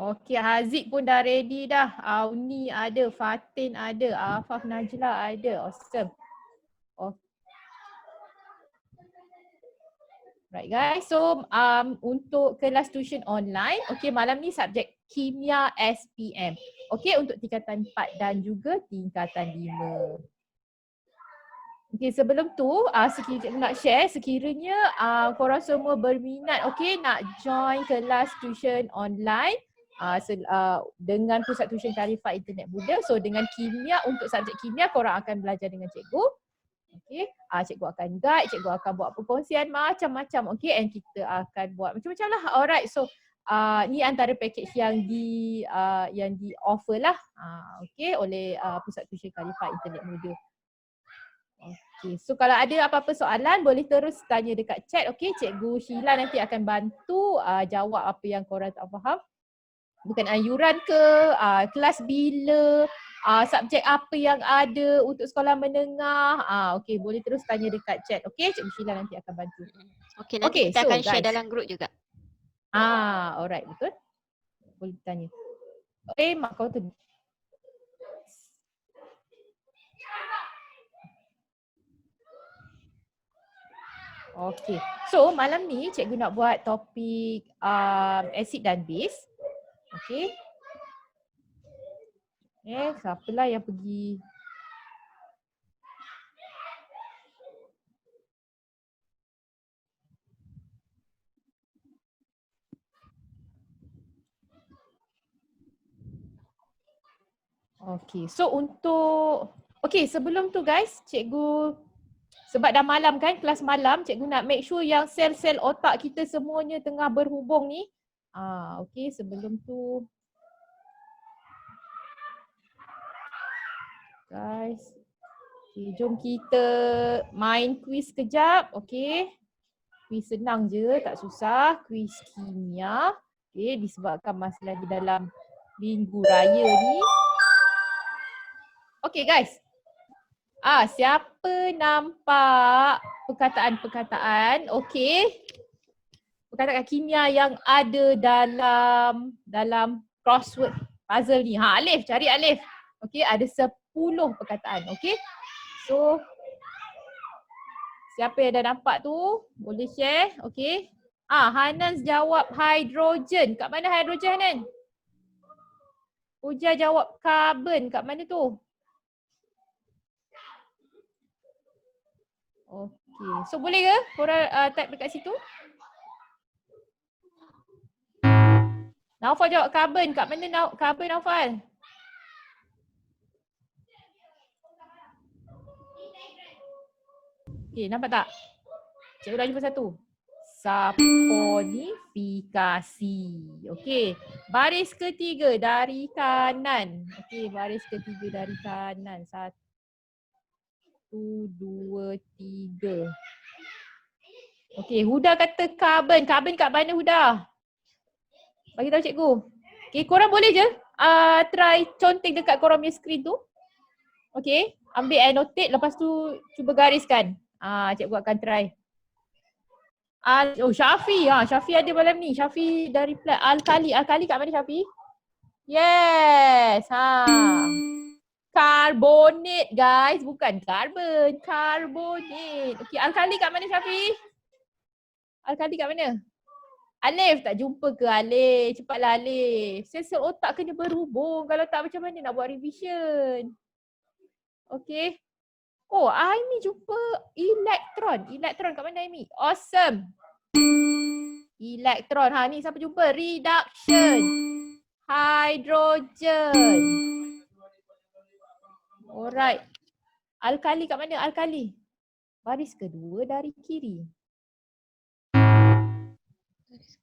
Okey, Haziq pun dah ready dah. Auni ada, Fatin ada, Afaf Najla ada. Awesome. Right guys, so untuk kelas tuition online, okay, malam ni subjek Kimia SPM. Okay, untuk tingkatan 4 dan juga tingkatan 5. Okay, sebelum tu nak share sekiranya korang semua berminat, okay, nak join kelas tuition online dengan Pusat Tuition Khalifah Internet Builder. So dengan kimia, untuk subjek kimia korang akan belajar dengan cikgu. Okay, cikgu akan guide, cikgu akan buat perkongsian macam-macam, okay, and kita akan buat macam-macam lah. Alright, so ni antara package yang di offer lah, okay, oleh Pusat Tuition Khalifah Internet Builder. Okay, so kalau ada apa-apa soalan boleh terus tanya dekat chat, okay, Cikgu Sheila nanti akan bantu jawab apa yang korang tak faham. Bukan yuran ke, kelas bila, subjek apa yang ada untuk sekolah menengah. Okey, boleh terus tanya dekat chat. Okey, Cikgu Sheila nanti akan bantu. Okey, nanti kita akan share dalam group juga. Alright, betul. Boleh tanya. Okey, mak kau tu. Okey. So, malam ni cikgu nak buat topik acid dan base. Okey. Siapalah yang pergi? Okey, so sebelum tu guys, cikgu, sebab dah malam kan, kelas malam, cikgu nak make sure yang sel-sel otak kita semuanya tengah berhubung ni. Okey, sebelum tu guys, okay, jom kita main quiz kejap. Okey, quiz senang je, tak susah. Quiz kimia. Okey, disebabkan masih lagi dalam minggu raya ni. Okey guys, siapa nampak perkataan-perkataan, okey, perkataan kimia yang ada dalam crossword puzzle ni. Alif, cari Alif. Okey, ada 10 perkataan, okey. So, siapa yang dah nampak tu, boleh share, okey. Hanan jawab hidrogen. Kat mana hidrogen, Hanan? Uja jawab karbon. Kat mana tu? Okey, so boleh ke korang type dekat situ? Naufal jawab karbon. Kat mana karbon, Naufal? Okey, nampak tak? Cikgu dah jumpa satu. Saponifikasi. Okey, baris ketiga dari kanan. Okey, baris ketiga dari kanan. 1, 2, 3. Okey, Huda kata karbon. Karbon kat mana, Huda? Bagi tahu cikgu. Okey, korang boleh je try conteng dekat korang punya screen tu. Okey, ambil annotate, lepas tu cuba gariskan. Cikgu akan try. Syafi. Syafi ada malam ni. Syafi dah reply. Alkali kat mana, Syafi? Yes. Karbonate guys, bukan karbon. Karbonate. Okey, alkali kat mana, Syafi? Alkali kat mana? Alif, tak jumpa ke Alif? Cepatlah Alif. Sel-sel otak kena berhubung. Kalau tak macam mana nak buat revision? Okey. Aimi jumpa elektron. Elektron kat mana, Aimi? Awesome. Elektron. Ni siapa jumpa? Reduction. Hydrogen. Alright. Alkali kat mana? Alkali. Baris kedua dari kiri.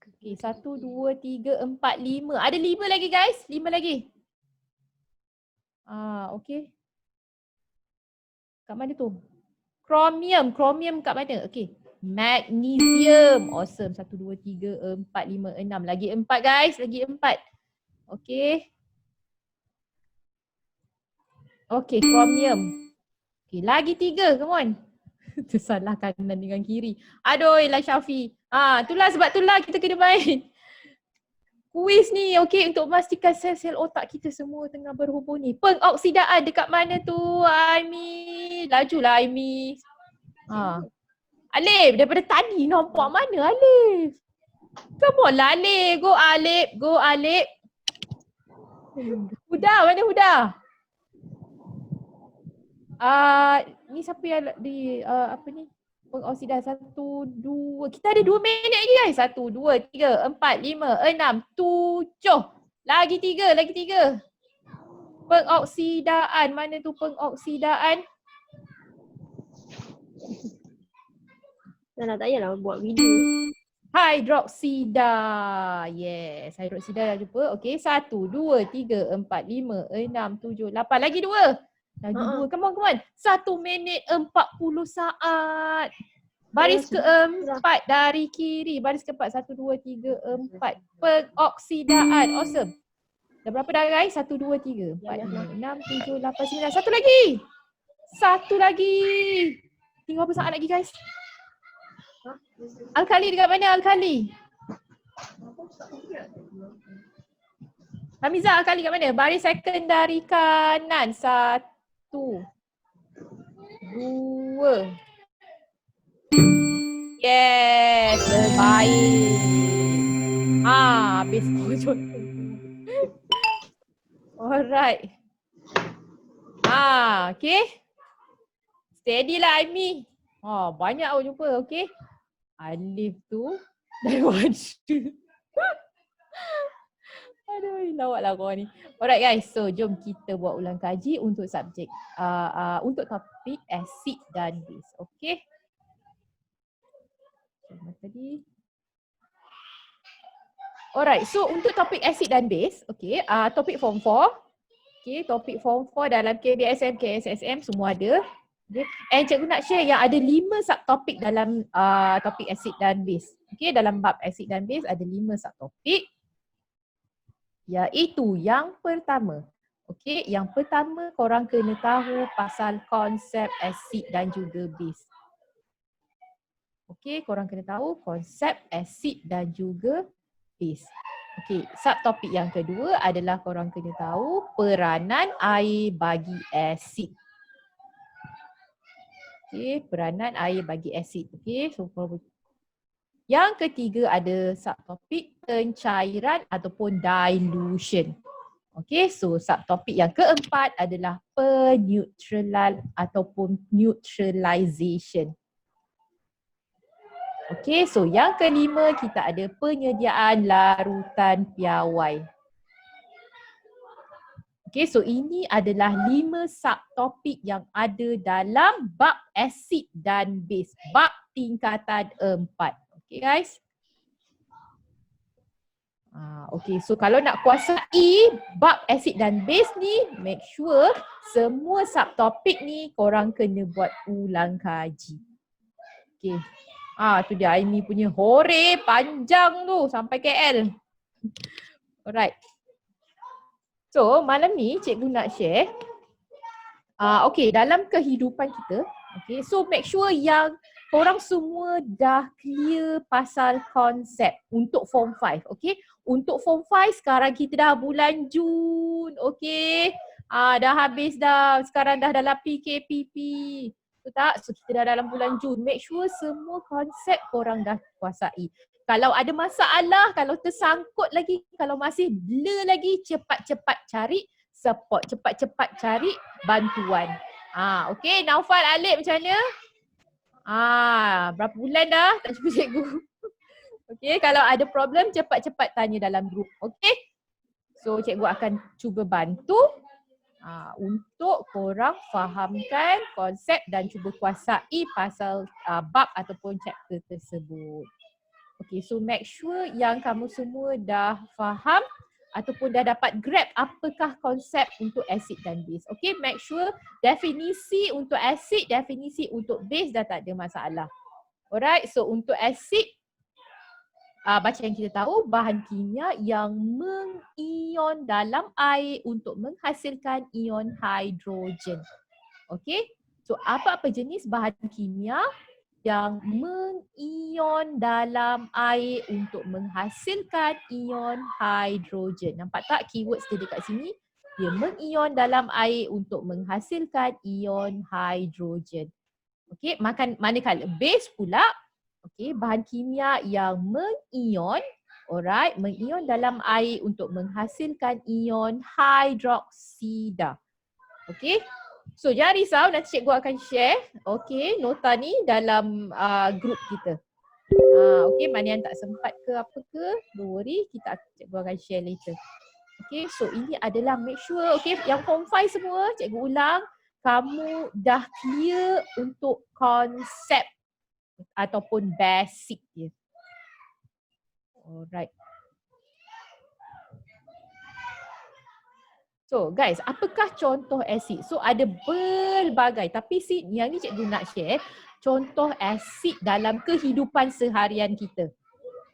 Okay, 1, 2, 3, 4, 5. Ada 5 lagi guys. 5 lagi. Okay. Kat mana tu? Chromium. Chromium kat mana? Okay. Magnesium. Awesome. 1, 2, 3, 4, 5, 6. Lagi 4 guys. Lagi 4. Okay. Okay, chromium. Okay, lagi 3. Come on. Tersalah kanan dengan kiri. Aduh, lah Syafi. Itulah sebab itulah kita kena main Kuis ni okey untuk memastikan sel-sel otak kita semua tengah berhubung ni. Pengoksidaan dekat mana tu Aimi? Lajulah Aimi. Alif daripada tadi nampak mana Alif? Come on lah Alif. Go Alif. Go Alif. Huda, mana Huda? Ni siapa yang di apa ni? Pengoksidan 1, 2. Kita ada 2 minit lagi guys. 1, 2, 3, 4, 5, 6, 7. Lagi 3. Pengoksidaan. Mana tu pengoksidaan? Dah tak payahlah buat video. Hidroksida. Yes, hidroksida dah jumpa. Okey, 1, 2, 3, 4, 5, 6, 7, 8. Lagi 2. Lagi 2. Come on. 1 minit 40 saat. Baris keempat dari kiri. Baris keempat. 1, 2, 3, 4. Pengoksidaan. Awesome. Dah berapa dah guys? 1, 2, 3, 4, 5, 6, 7, 8, 9. Satu lagi. Tinggal berapa saat lagi guys? Alkali dekat mana Alkali? Hamiza Alkali kat mana? Baris second dari kanan. 1, 2. Yes, terbaik. Habis pojok. Alright. Okay. Steady lah Aimi. Banyak awak jumpa, okay. Alif tu dari mana? Aduh, lawaklah korang ni. Alright guys, so jom kita buat ulang kaji untuk subjek, untuk topik asid dan base, okay. Tadi. Alright, so untuk topik asid dan base, okay, topik form 4. Okay, topik form 4 dalam KBSM, KSSM semua ada. Okay. And cikgu nak share yang ada 5 subtopik dalam topik asid dan base. Okay, dalam bab asid dan base ada 5 subtopik. Iaitu yang pertama. Okay, yang pertama korang kena tahu pasal konsep asid dan juga base. Okay, korang kena tahu konsep asid dan juga base. Okay, subtopik yang kedua adalah korang kena tahu peranan air bagi asid. Okay, peranan air bagi asid. Okay, so yang ketiga ada subtopik pencairan ataupun dilution. Okay, so subtopik yang keempat adalah peneutralan ataupun neutralization. Okay, so yang kelima kita ada penyediaan larutan piawai. Okay, so ini adalah 5 subtopik yang ada dalam bab asid dan base. Bab tingkatan 4. Okay guys. Okay, so kalau nak kuasai bab asid dan base ni, make sure semua subtopik ni korang kena buat ulang kaji. Okay. Tu dia Aimi punya hore panjang tu sampai KL. Alright. So malam ni cikgu nak share. Okay, dalam kehidupan kita. Okay, so make sure yang korang semua dah clear pasal konsep untuk form 5. Okay, untuk form 5 sekarang kita dah bulan Jun. Okay, dah habis dah. Sekarang dah dalam PKPP. Betul tak? So kita dah dalam bulan Jun. Make sure semua konsep korang dah kuasai. Kalau ada masalah, kalau tersangkut lagi, kalau masih blur lagi, cepat-cepat cari support, cepat-cepat cari bantuan. Okay, Naufal, Alif macam mana? Berapa bulan dah tak jumpa cikgu? Okay, kalau ada problem cepat-cepat tanya dalam grup. Okay, so cikgu akan cuba bantu untuk korang fahamkan konsep dan cuba kuasai pasal bab ataupun chapter tersebut. Okay, so make sure yang kamu semua dah faham ataupun dah dapat grab apakah konsep untuk asid dan base. Okay, make sure definisi untuk asid, definisi untuk base dah tak ada masalah. Alright, so untuk asid, bacaan kita tahu bahan kimia yang mengion dalam air untuk menghasilkan ion hidrogen. Okay, so apa-apa jenis bahan kimia yang mengion dalam air untuk menghasilkan ion hidrogen. Nampak tak keywords dia dekat sini? Dia mengion dalam air untuk menghasilkan ion hidrogen. Okey, manakala base pula, okey, bahan kimia yang mengion, alright, mengion dalam air untuk menghasilkan ion hidroksida. Okey. So jangan risau, nanti cikgu akan share okey nota ni dalam group kita. Okey, mana yang tak sempat ke apa ke, don't worry, cikgu akan share later. Okey, so ini adalah make sure okey yang form 5 semua, cikgu ulang, kamu dah clear untuk konsep ataupun basic dia. Alright. So guys, apakah contoh asid? So ada berbagai, tapi yang ni cikgu nak share contoh asid dalam kehidupan seharian kita.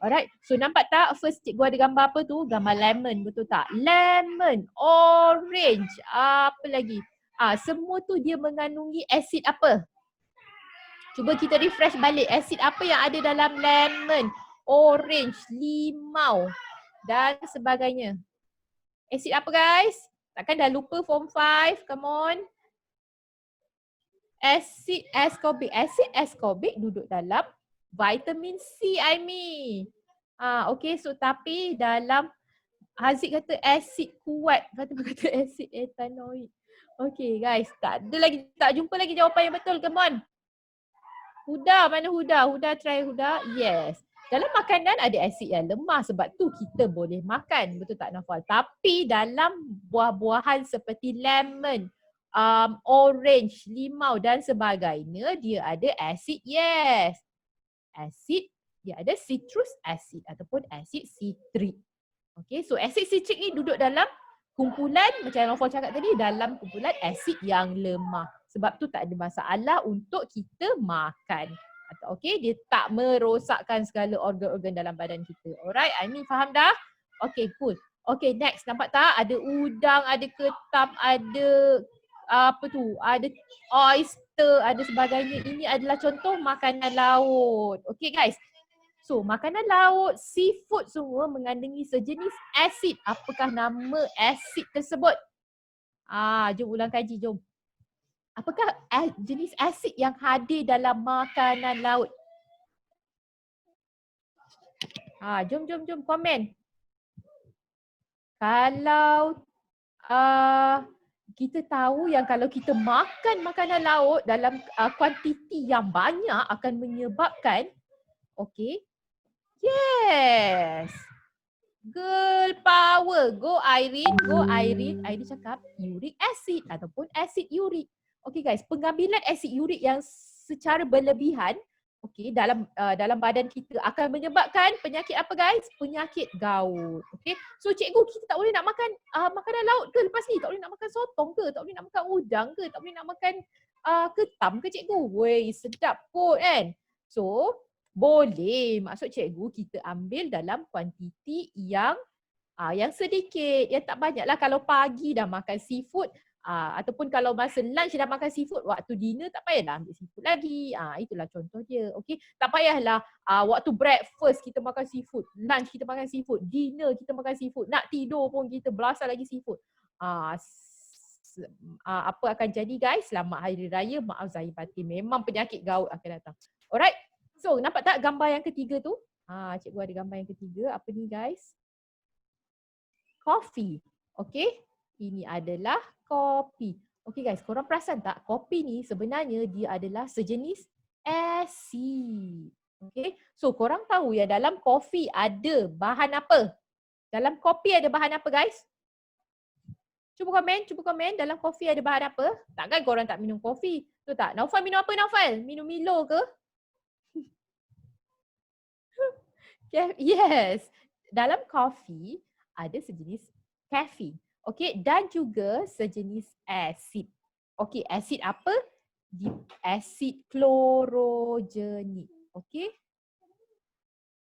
Alright, so nampak tak first cikgu ada gambar apa tu? Gambar lemon, betul tak? Lemon, orange, apa lagi? Semua tu dia mengandungi asid apa? Cuba kita refresh balik, asid apa yang ada dalam lemon, orange, limau dan sebagainya. Asid apa guys? Takkan dah lupa form 5? Come on. Asid ascorbic. Asid ascorbic duduk dalam vitamin C, Aimi. Okay, so tapi dalam Haziq kata asid kuat. Kata asid etanoik. Okay guys, tak jumpa lagi jawapan yang betul. Come on. Huda, mana Huda? Huda try Huda. Yes. Dalam makanan ada asid yang lemah, sebab tu kita boleh makan. Betul tak Nafal? Tapi dalam buah-buahan seperti lemon, orange, limau dan sebagainya, dia ada asid, yes. Asid, dia ada citrus acid ataupun asid citrik. Okay, so asid citrik ni duduk dalam kumpulan, macam Nafal cakap tadi, dalam kumpulan asid yang lemah. Sebab tu tak ada masalah untuk kita makan. Okay, dia tak merosakkan segala organ-organ dalam badan kita. Alright, Aini faham dah? Okay, cool. Okay, next. Nampak tak? Ada udang, ada ketam, ada apa tu? Ada oyster, ada sebagainya. Ini adalah contoh makanan laut. Okay guys. So, makanan laut, seafood semua mengandungi sejenis asid. Apakah nama asid tersebut? Jom ulang kaji, jom. Apakah jenis asid yang hadir dalam makanan laut? Jom komen. Kalau kita tahu yang kalau kita makan makanan laut dalam kuantiti yang banyak akan menyebabkan, okay, yes. Girl power. Go Irene, go Irene. Irene cakap uric acid ataupun asid urik. Okay guys, pengambilan asid urik yang secara berlebihan dalam badan kita akan menyebabkan penyakit apa guys? Penyakit gout. Okay, so cikgu kita tak boleh nak makan makanan laut ke lepas ni? Tak boleh nak makan sotong ke? Tak boleh nak makan udang ke? Tak boleh nak makan ketam ke cikgu? Weh, sedap kot kan? So, boleh. Maksud cikgu kita ambil dalam kuantiti yang sedikit, yang tak banyak lah. Kalau pagi dah makan seafood, ataupun kalau masa lunch dah makan seafood, waktu dinner tak payahlah ambil seafood lagi. Itulah contoh dia. Okay? Tak payahlah waktu breakfast kita makan seafood, lunch kita makan seafood, dinner kita makan seafood, nak tidur pun kita belasah lagi seafood. Apa akan jadi guys? Selamat Hari Raya, maaf zahir batin. Memang penyakit gout akan datang. Alright? So, nampak tak gambar yang ketiga tu? Cikgu ada gambar yang ketiga. Apa ni guys? Coffee. Okay? Ini adalah kopi. Okay guys, korang perasan tak? Kopi ni sebenarnya dia adalah sejenis asid. Okay? So, korang tahu ya dalam kopi ada bahan apa? Dalam kopi ada bahan apa guys? Cuba komen. Dalam kopi ada bahan apa? Takkan korang tak minum kopi? Betul tak? Naufal minum apa Naufal? Minum Milo ke? Yes. Dalam kopi ada sejenis kafein. Okey, dan juga sejenis asid. Okey, asid apa? Asid klorogenik. Okey.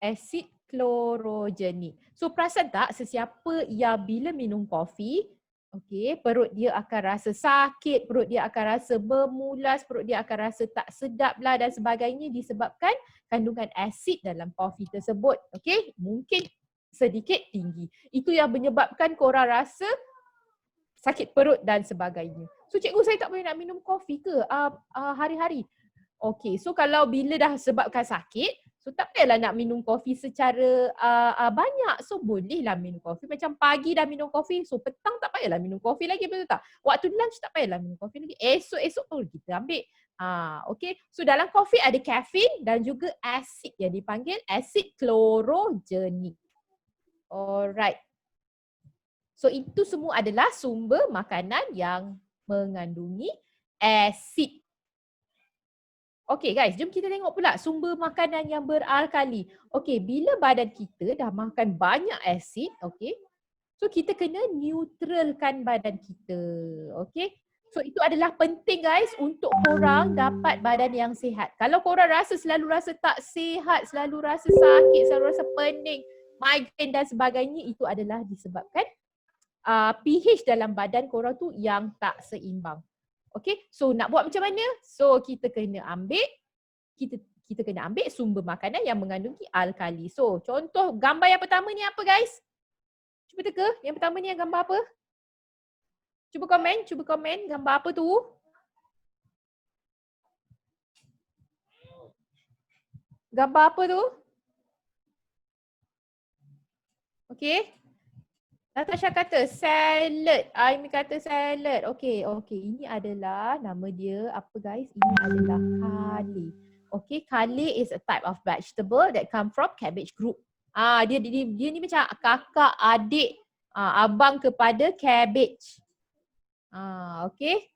Asid klorogenik. So perasan tak sesiapa yang bila minum kopi, Okey, perut dia akan rasa sakit, perut dia akan rasa bermulas, perut dia akan rasa tak sedap lah dan sebagainya disebabkan kandungan asid dalam kopi tersebut. Okey, mungkin sedikit tinggi. Itu yang menyebabkan korang rasa sakit perut dan sebagainya. So cikgu, saya tak boleh nak minum kopi ke hari-hari? Okey, so kalau bila dah sebabkan sakit, so tak payahlah nak minum kopi secara banyak. So bolehlah minum kopi. Macam pagi dah minum kopi, so petang tak payahlah minum kopi lagi, betul tak? Waktu lunch tak payahlah minum kopi lagi. Esok-esok baru kita ambil. Okey, so dalam kopi ada kafein dan juga asid yang dipanggil asid klorogenik. Alright. So itu semua adalah sumber makanan yang mengandungi asid. Okey guys, jom kita tengok pula sumber makanan yang beralkali. Okey, bila badan kita dah makan banyak asid, okey, so kita kena neutralkan badan kita. Okey, so itu adalah penting guys untuk korang dapat badan yang sihat. Kalau korang selalu rasa tak sihat, selalu rasa sakit, selalu rasa pening, migraine dan sebagainya, itu adalah disebabkan pH dalam badan korang tu yang tak seimbang. Okay, so nak buat macam mana? So kita kena ambil, kita kena ambil sumber makanan yang mengandungi alkali. So contoh gambar yang pertama ni apa guys? Cuba teka, yang pertama ni yang gambar apa? Cuba komen gambar apa tu? Gambar apa tu? Okay. Natasha kata salad. Aimi kata salad. Okay. Ini adalah nama dia apa guys? Ini adalah kale. Okay, kale is a type of vegetable that come from cabbage group. Dia ni macam kakak, adik, abang kepada cabbage. Okay.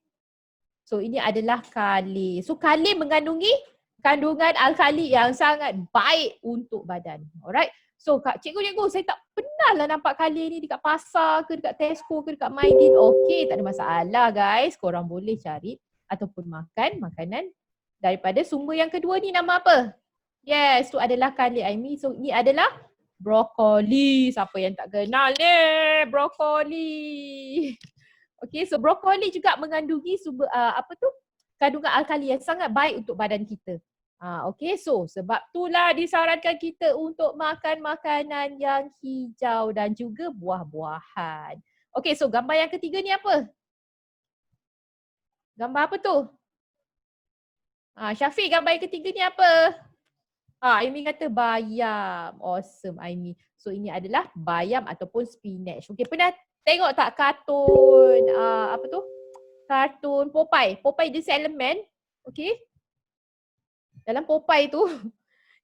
So ini adalah kale. So kale mengandungi kandungan alkali yang sangat baik untuk badan. Alright. So cikgu, saya tak pernah lah nampak kale ni dekat pasar ke, dekat Tesco ke, dekat Maidin. Okey, tak ada masalah guys. Korang boleh cari ataupun makan makanan daripada sumber yang kedua ni. Nama apa? Yes, tu adalah kale Aimi. So ni adalah brokoli. Siapa yang tak kenal ni? Brokoli. Okey, so brokoli juga mengandungi sumber kandungan alkali yang sangat baik untuk badan kita. Okey, so sebab itulah disarankan kita untuk makan makanan yang hijau dan juga buah-buahan. Okey, so gambar yang ketiga ni apa? Gambar apa tu? Syafiq, gambar yang ketiga ni apa? Aimi kata bayam. Awesome Aimi. So ini adalah bayam ataupun spinach. Okey, pernah tengok tak kartun kartun Popeye? Popeye the Sailor Man. Okey. Dalam Popeye tu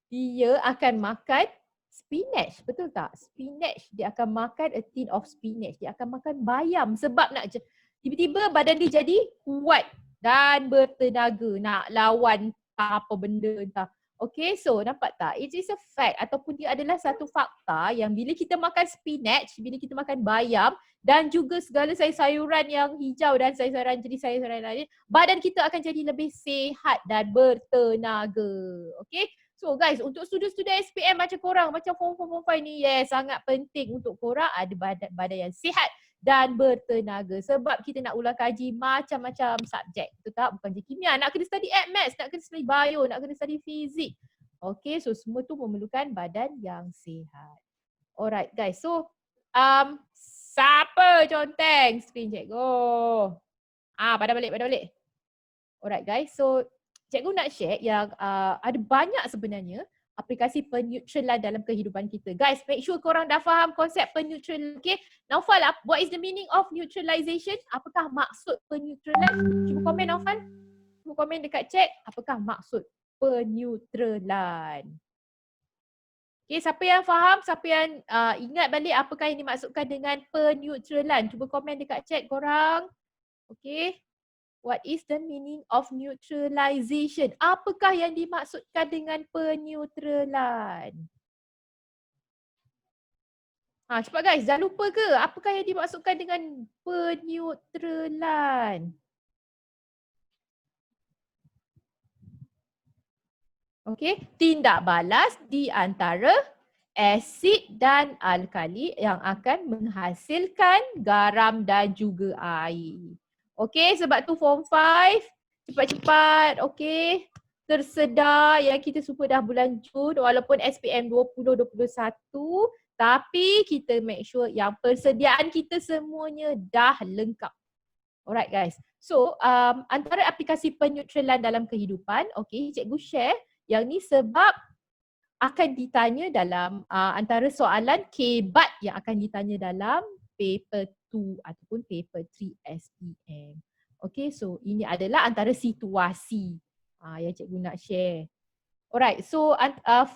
dia akan makan spinach, betul tak? Spinach, dia akan makan a tin of spinach. Dia akan makan bayam sebab nak tiba-tiba badan dia jadi kuat dan bertenaga nak lawan apa benda entah. Okay, so nampak tak? It is a fact ataupun dia adalah satu fakta yang bila kita makan spinach, bila kita makan bayam dan juga segala sayur-sayuran yang hijau dan sayur-sayuran jenis sayur-sayuran lain, badan kita akan jadi lebih sihat dan bertenaga. Okay? So guys, untuk student-student SPM macam korang, macam form 5 ni, sangat penting untuk korang ada badan yang sihat dan bertenaga. Sebab kita nak ulang kaji macam-macam subjek. Betul tak? Bukan je kimia. Nak kena study maths, nak kena study bio, nak kena study fizik. Okay, so semua tu memerlukan badan yang sihat. Alright guys, so siapa conteng screen cikgu? Pada balik. Alright guys, so cikgu nak share yang ada banyak sebenarnya aplikasi peneutralan dalam kehidupan kita. Guys, make sure korang dah faham konsep peneutralan. Okay, Naufal, what is the meaning of neutralization? Apakah maksud peneutralan? Cuba komen Naufal. Cuba komen dekat chat, apakah maksud peneutralan? Okay, siapa yang faham, siapa yang ingat balik apakah yang dimaksudkan dengan peneutralan? Cuba komen dekat chat korang. Okay. What is the meaning of neutralization? Apakah yang dimaksudkan dengan peneutralan? Cepat guys, jangan lupa ke? Apakah yang dimaksudkan dengan peneutralan? Okey, tindak balas di antara asid dan alkali yang akan menghasilkan garam dan juga air. Okey, sebab tu form 5 cepat-cepat, okey. Tersedar yang kita semua dah bulan Jun walaupun SPM 2021 tapi kita make sure yang persediaan kita semuanya dah lengkap. Alright guys. So antara aplikasi penyutralan dalam kehidupan, okey, cikgu share yang ni sebab akan ditanya dalam antara soalan KBAT yang akan ditanya dalam paper 2 ataupun paper 3 SPM. Okay, so ini adalah antara situasi yang cikgu nak share. Alright, so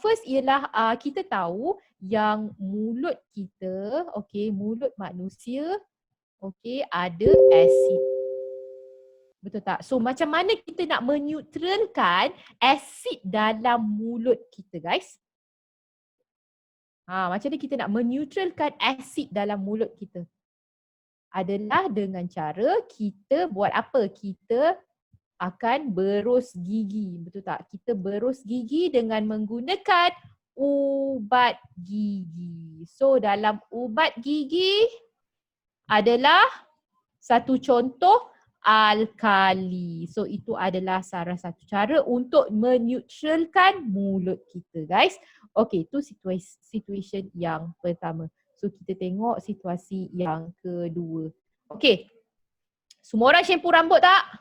first ialah kita tahu yang mulut kita, okay, mulut manusia, okay, ada asid. Betul tak? So macam mana kita nak meneutralkan asid dalam mulut kita guys? Macam mana kita nak meneutralkan asid dalam mulut kita? Adalah dengan cara kita buat apa? Kita akan berus gigi. Betul tak? Kita berus gigi dengan menggunakan ubat gigi. So dalam ubat gigi adalah satu contoh alkali. So itu adalah salah satu cara untuk meneutralkan mulut kita guys. Okay, itu situation yang pertama. So kita tengok situasi yang kedua. Okay, semua orang shampoo rambut tak?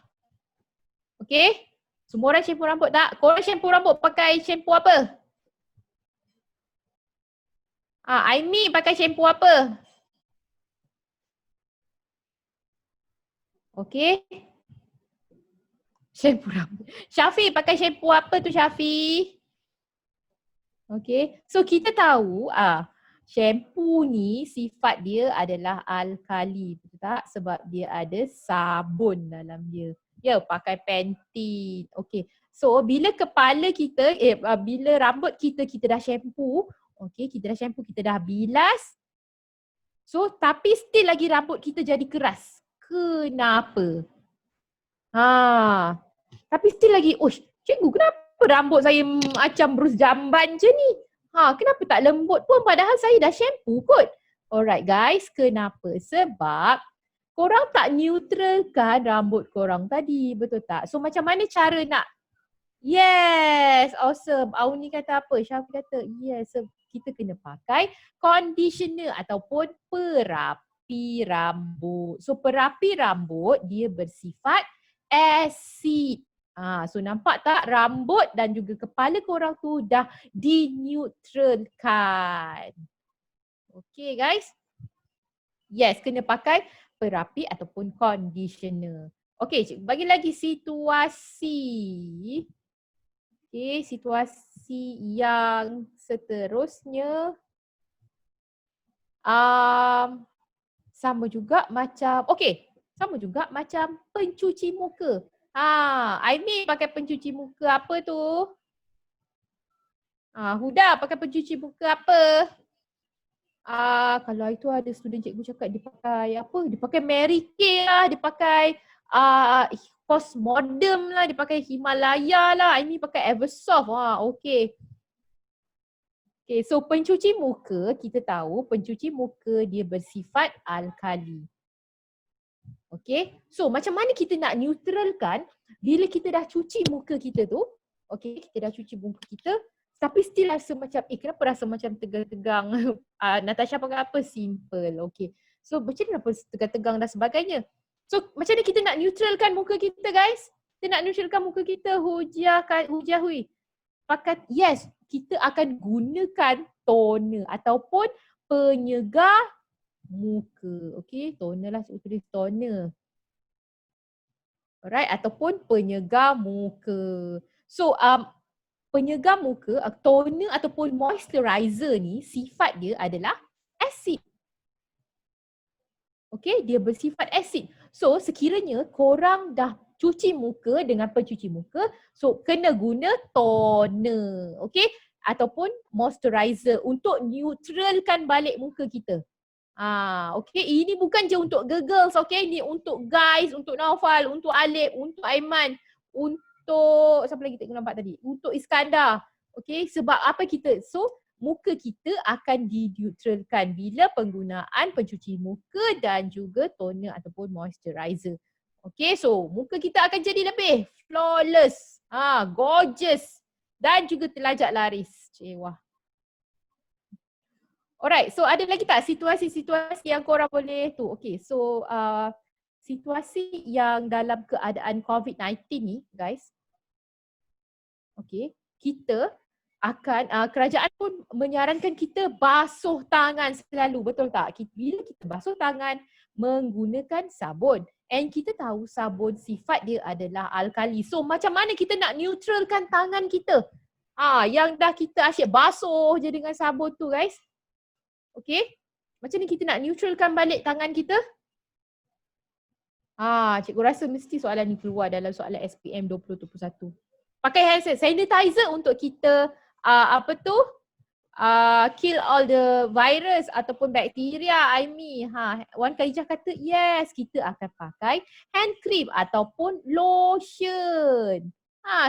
Okay, semua orang shampoo rambut tak? Korang shampoo rambut pakai shampoo apa? Aimi pakai shampoo apa? Okay. Shampoo rambut. Syafi pakai shampoo apa tu Syafi? Okay. So kita tahu shampoo ni sifat dia adalah alkali. Betul tak? Sebab dia ada sabun dalam dia. Ya, pakai Pantene. Okay. So bila kepala kita, bila rambut kita dah shampoo. Okay, kita dah shampoo, kita dah bilas. So tapi still lagi rambut kita jadi keras. Kenapa? Tapi still lagi, cikgu kenapa rambut saya macam berus jamban je ni? Kenapa tak lembut pun padahal saya dah shampoo kot? Alright guys, kenapa? Sebab korang tak neutralkan rambut korang tadi, betul tak? So macam mana cara nak? Yes, awesome. Auni kata apa? Syafi kata, yes, kita kena pakai conditioner ataupun perapi rambut. So perapi rambut dia bersifat asid. So nampak tak rambut dan juga kepala korang tu dah dineutralkan. Okay guys. Yes, kena pakai perapi ataupun conditioner. Okay, cikgu bagi lagi situasi. Okay, situasi yang seterusnya. Sama juga macam, sama juga macam pencuci muka. Aimi pakai pencuci muka apa tu? Huda pakai pencuci muka apa? Kalau itu ada student cikgu cakap dia pakai apa? Dia pakai Mary Kay lah, dia pakai Cosmodem lah, dia pakai Himalaya lah. Aimi pakai Eversoft. Okay. Okay, so pencuci muka, kita tahu pencuci muka dia bersifat alkali. Okay, so macam mana kita nak neutralkan bila kita dah cuci muka kita tu, okay, kita dah cuci muka kita tapi still rasa macam, kenapa rasa macam tegang-tegang? Natasha pakai apa? Simple, okay. So macam mana tegang-tegang dan sebagainya? So macam mana kita nak neutralkan muka kita guys? Kita nak neutralkan muka kita, Hujah Hui. Yes, kita akan gunakan toner ataupun penyegar muka. Okay, toner lah, saya tulis toner. Alright, ataupun penyegar muka. So, penyegar muka, toner ataupun moisturizer ni sifat dia adalah asid. Okay, dia bersifat asid. So, sekiranya korang dah cuci muka dengan pencuci muka, so kena guna toner. Okay, ataupun moisturizer untuk neutralkan balik muka kita. Okay, ini bukan je untuk girls, okay, ini untuk guys, untuk Naufal, untuk Alip, untuk Aiman, untuk siapa lagi tak nampak tadi? Untuk Iskandar. Okay, sebab apa kita? So, muka kita akan dineutralkan bila penggunaan pencuci muka dan juga toner ataupun moisturizer. Okay, so muka kita akan jadi lebih flawless, gorgeous dan juga telajak laris. Wah. Alright, so ada lagi tak situasi-situasi yang korang boleh tu? Okay, so situasi yang dalam keadaan COVID-19 ni guys. Okay, kita akan, kerajaan pun menyarankan kita basuh tangan selalu, betul tak? Bila kita basuh tangan menggunakan sabun. And kita tahu sabun sifat dia adalah alkali. So macam mana kita nak neutralkan tangan kita? Yang dah kita asyik basuh je dengan sabun tu guys. Okay, macam ni kita nak neutralkan balik tangan kita? Cikgu rasa mesti soalan ni keluar dalam soalan SPM 2021. Pakai hand sanitizer untuk kita kill all the virus ataupun bakteria. Wan Khadijah kata yes, kita akan pakai hand cream ataupun lotion.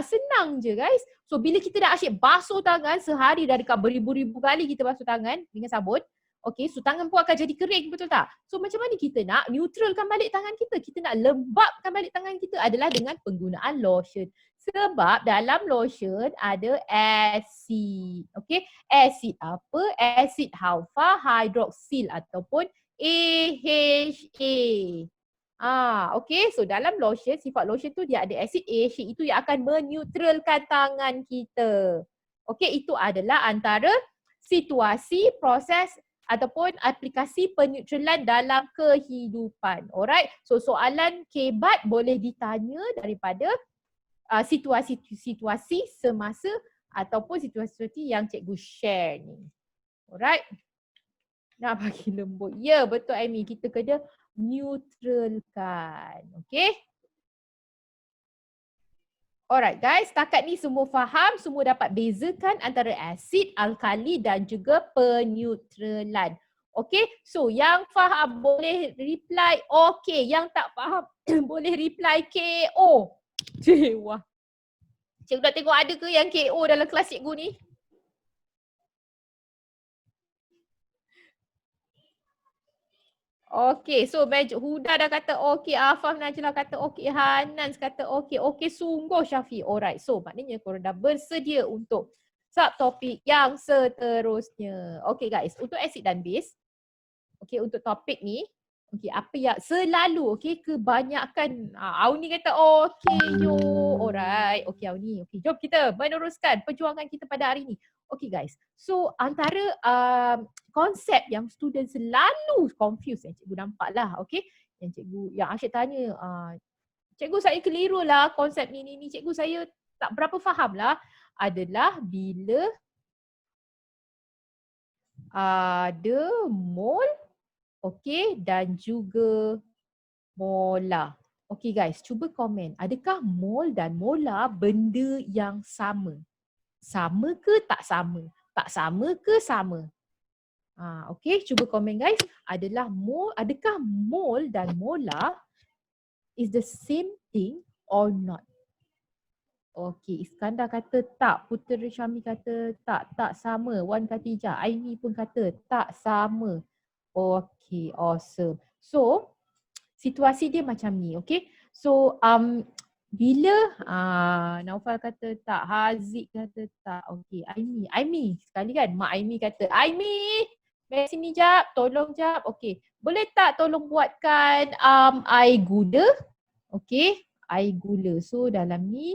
Senang je guys. So bila kita dah asyik basuh tangan sehari dah dekat beribu-ribu kali kita basuh tangan dengan sabun. Okay, so tangan pun akan jadi kering, betul tak? So macam mana kita nak neutralkan balik tangan kita? Kita nak lembapkan balik tangan kita adalah dengan penggunaan lotion. Sebab dalam lotion ada asid. Okay, asid apa? Asid alpha hydroxyl ataupun AHA. Okay, so dalam lotion, sifat lotion tu dia ada asid AHA itu yang akan meneutralkan tangan kita. Okay, itu adalah antara situasi, proses ataupun aplikasi peneutralan dalam kehidupan. Alright, so soalan KBAT boleh ditanya daripada situasi-situasi semasa ataupun situasi yang cikgu share ni. Alright, nak bagi lembut. Ya, betul Amy, kita kena neutralkan. Okay. Alright guys, setakat ni semua faham, semua dapat bezakan antara asid, alkali dan juga peneutralan. Okay, so yang faham boleh reply okay, yang tak faham boleh reply KO. Wah. Cikgu nak tengok ada ke yang KO dalam kelas cikgu ni? Okay, so Huda dah kata okay, Afaf Najlah kata okay, Hanan kata okay, okay sungguh Syafiq. Alright, so maknanya korang dah bersedia untuk subtopik yang seterusnya. Okay guys, untuk acid dan base, okay untuk topik ni, okay apa yang selalu, okay kebanyakan, Auni kata okay yo, alright, okay Auni, okay jom kita meneruskan perjuangan kita pada hari ni. Okay guys, so antara konsep yang student selalu confuse yang cikgu nampak lah, okay. Yang cikgu, yang asyik tanya, cikgu saya keliru lah konsep ni, cikgu saya tak berapa faham lah, adalah bila ada mol, okay, dan juga molar. Okay guys, cuba komen, adakah mol dan molar benda yang sama? Sama ke tak sama? Tak sama ke sama? Okay, cuba komen guys. Adakah mol dan molar is the same thing or not? Okay, Iskandar kata tak. Putera Syami kata tak sama. Wan Khadijah, Aini pun kata tak sama. Okay, awesome. So, situasi dia macam ni, okay. So, bila Naufal kata tak, Haziq kata tak, okey, Aimi sekali kan, Mak Aimi kata, Aimi, mari sini jap, tolong jap, okey. Boleh tak tolong buatkan air gula? Okey, air gula. So dalam ni,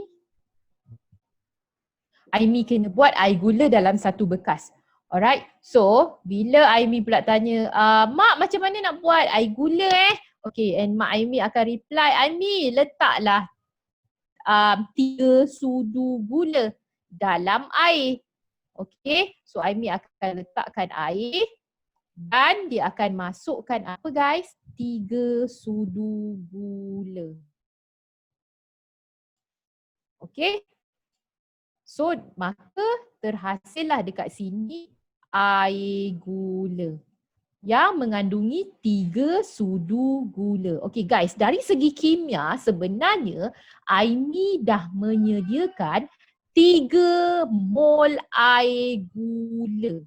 Aimi kena buat air gula dalam satu bekas. Alright, so bila Aimi pula tanya, Mak macam mana nak buat air gula Okey, and Mak Aimi akan reply, Aimi letaklah 3 sudu gula dalam air. Okey, so Aimi akan letakkan air dan dia akan masukkan apa guys? 3 sudu gula. Okey. So maka terhasillah dekat sini air gula yang mengandungi 3 sudu gula. Okey guys, dari segi kimia sebenarnya Aimi dah menyediakan 3 mol air gula.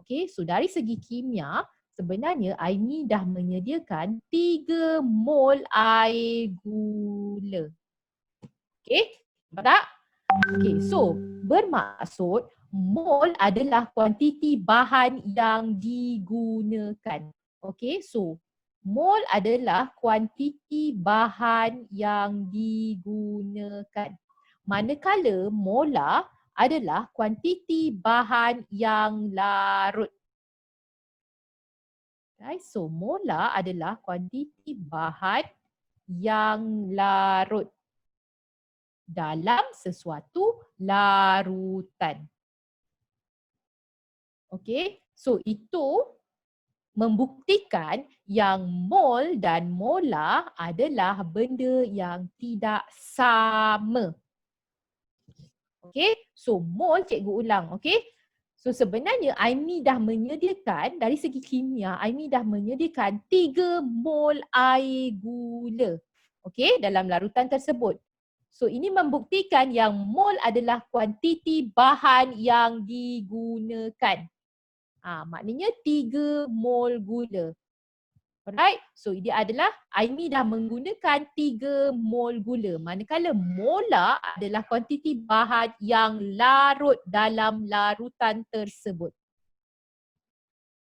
Okey, so dari segi kimia, sebenarnya Aimi dah menyediakan 3 mol air gula. Okey, nampak tak? Okey, so bermaksud mol adalah kuantiti bahan yang digunakan. Okey, so mol adalah kuantiti bahan yang digunakan. Manakala molar adalah kuantiti bahan yang larut. Guys, so molar adalah kuantiti bahan yang larut dalam sesuatu larutan. Okey, so itu membuktikan yang mol dan molar adalah benda yang tidak sama. Okey, so mol cikgu ulang, okey. So sebenarnya Aimi dah menyediakan dari segi kimia, Aimi dah menyediakan 3 mol air gula. Okey, dalam larutan tersebut. So ini membuktikan yang mol adalah kuantiti bahan yang digunakan. Maknanya 3 mol gula. Alright, so dia adalah Aimi dah menggunakan 3 mol gula. Manakala molar adalah kuantiti bahan yang larut dalam larutan tersebut.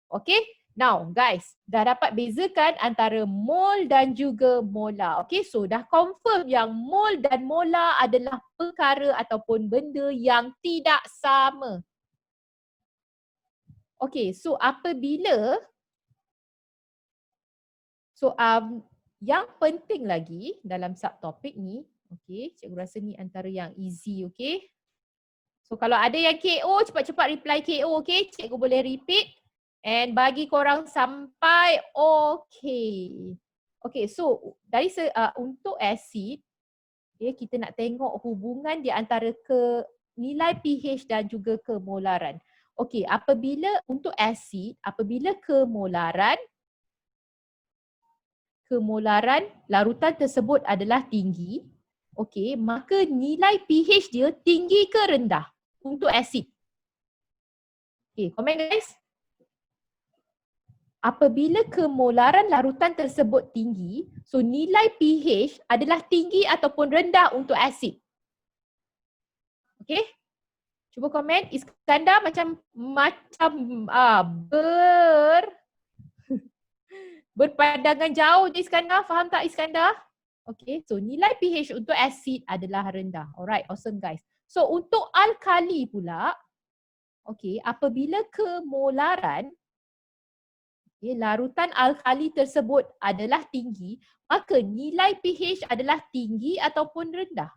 Okay, now guys, dah dapat bezakan antara mol dan juga molar. Okay, so dah confirm yang mol dan molar adalah perkara ataupun benda yang tidak sama. Okay, so apabila yang penting lagi dalam subtopik ni, okey, cikgu rasa ni antara yang easy, okey. So kalau ada yang KO, cepat-cepat reply KO, okey. Cikgu boleh repeat and bagi korang sampai okey. Okey, so dari untuk asid, okay, kita nak tengok hubungan di antara nilai pH dan juga kemolaran. Okey, apabila untuk asid, apabila kemolaran larutan tersebut adalah tinggi, okey, maka nilai pH dia tinggi ke rendah untuk asid? Okey, komen guys. Apabila kemolaran larutan tersebut tinggi, so nilai pH adalah tinggi ataupun rendah untuk asid? Okey. Cuba komen. Iskandar macam berpandangan jauh je Iskandar. Faham tak Iskandar? Okay, so nilai pH untuk asid adalah rendah. Alright, awesome guys. So untuk alkali pula, okay, apabila kemolaran larutan alkali tersebut adalah tinggi, maka nilai pH adalah tinggi ataupun rendah?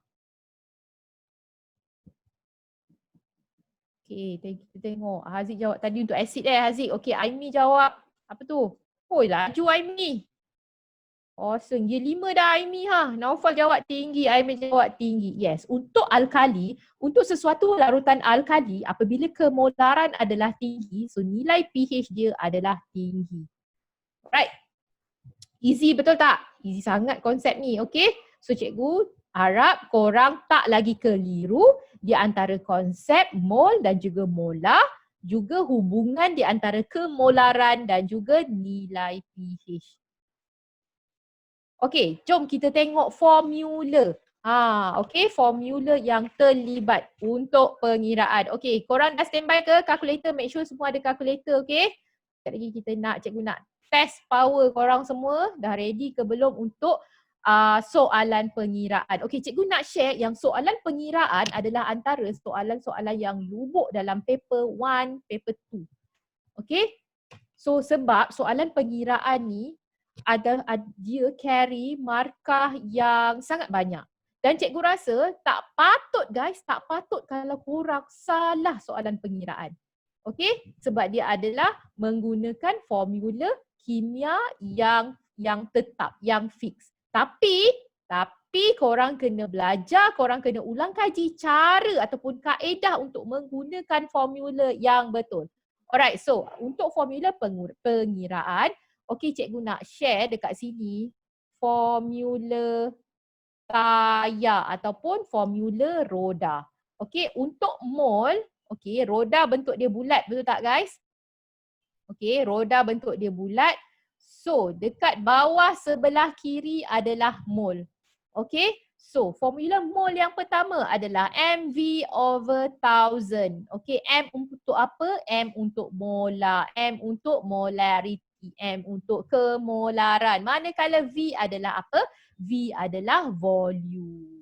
Okay, kita tengok. Haziq jawab tadi untuk asid Haziq. Okay, Aimi jawab apa tu? Oh, laju Aimi. Awesome. Dia 5 dah Aimi ha. Naufal jawab tinggi, Aimi jawab tinggi. Yes, untuk alkali, untuk sesuatu larutan alkali, apabila kemolaran adalah tinggi, so nilai pH dia adalah tinggi. Alright. Easy betul tak? Easy sangat konsep ni, okay? So cikgu harap korang tak lagi keliru di antara konsep mol dan juga molar, juga hubungan di antara kemolaran dan juga nilai pH. Okey, jom kita tengok formula. Okey, formula yang terlibat untuk pengiraan. Okey, korang dah standby ke kalkulator? Make sure semua ada kalkulator, okey? Sekejap lagi cikgu nak test power korang semua. Dah ready ke belum untuk soalan pengiraan? Okey, cikgu nak share yang soalan pengiraan adalah antara soalan-soalan yang lubuk dalam paper 1, paper 2. Okey? So sebab soalan pengiraan ni dia carry markah yang sangat banyak. Dan cikgu rasa tak patut guys, tak patut kalau korang salah soalan pengiraan. Okey? Sebab dia adalah menggunakan formula kimia yang tetap, yang fix. Tapi korang kena belajar, korang kena ulang kaji cara ataupun kaedah untuk menggunakan formula yang betul. Alright, so untuk formula pengiraan, okey, cikgu nak share dekat sini formula tayar ataupun formula roda. Okey, untuk mol, okey, roda bentuk dia bulat, betul tak guys? Okey, roda bentuk dia bulat. So, dekat bawah sebelah kiri adalah mol. Okey, so formula mol yang pertama adalah mv/1000. Okey, M untuk apa? M untuk molar, M untuk molarity, M untuk kemolaran. Manakala V adalah apa? V adalah volume.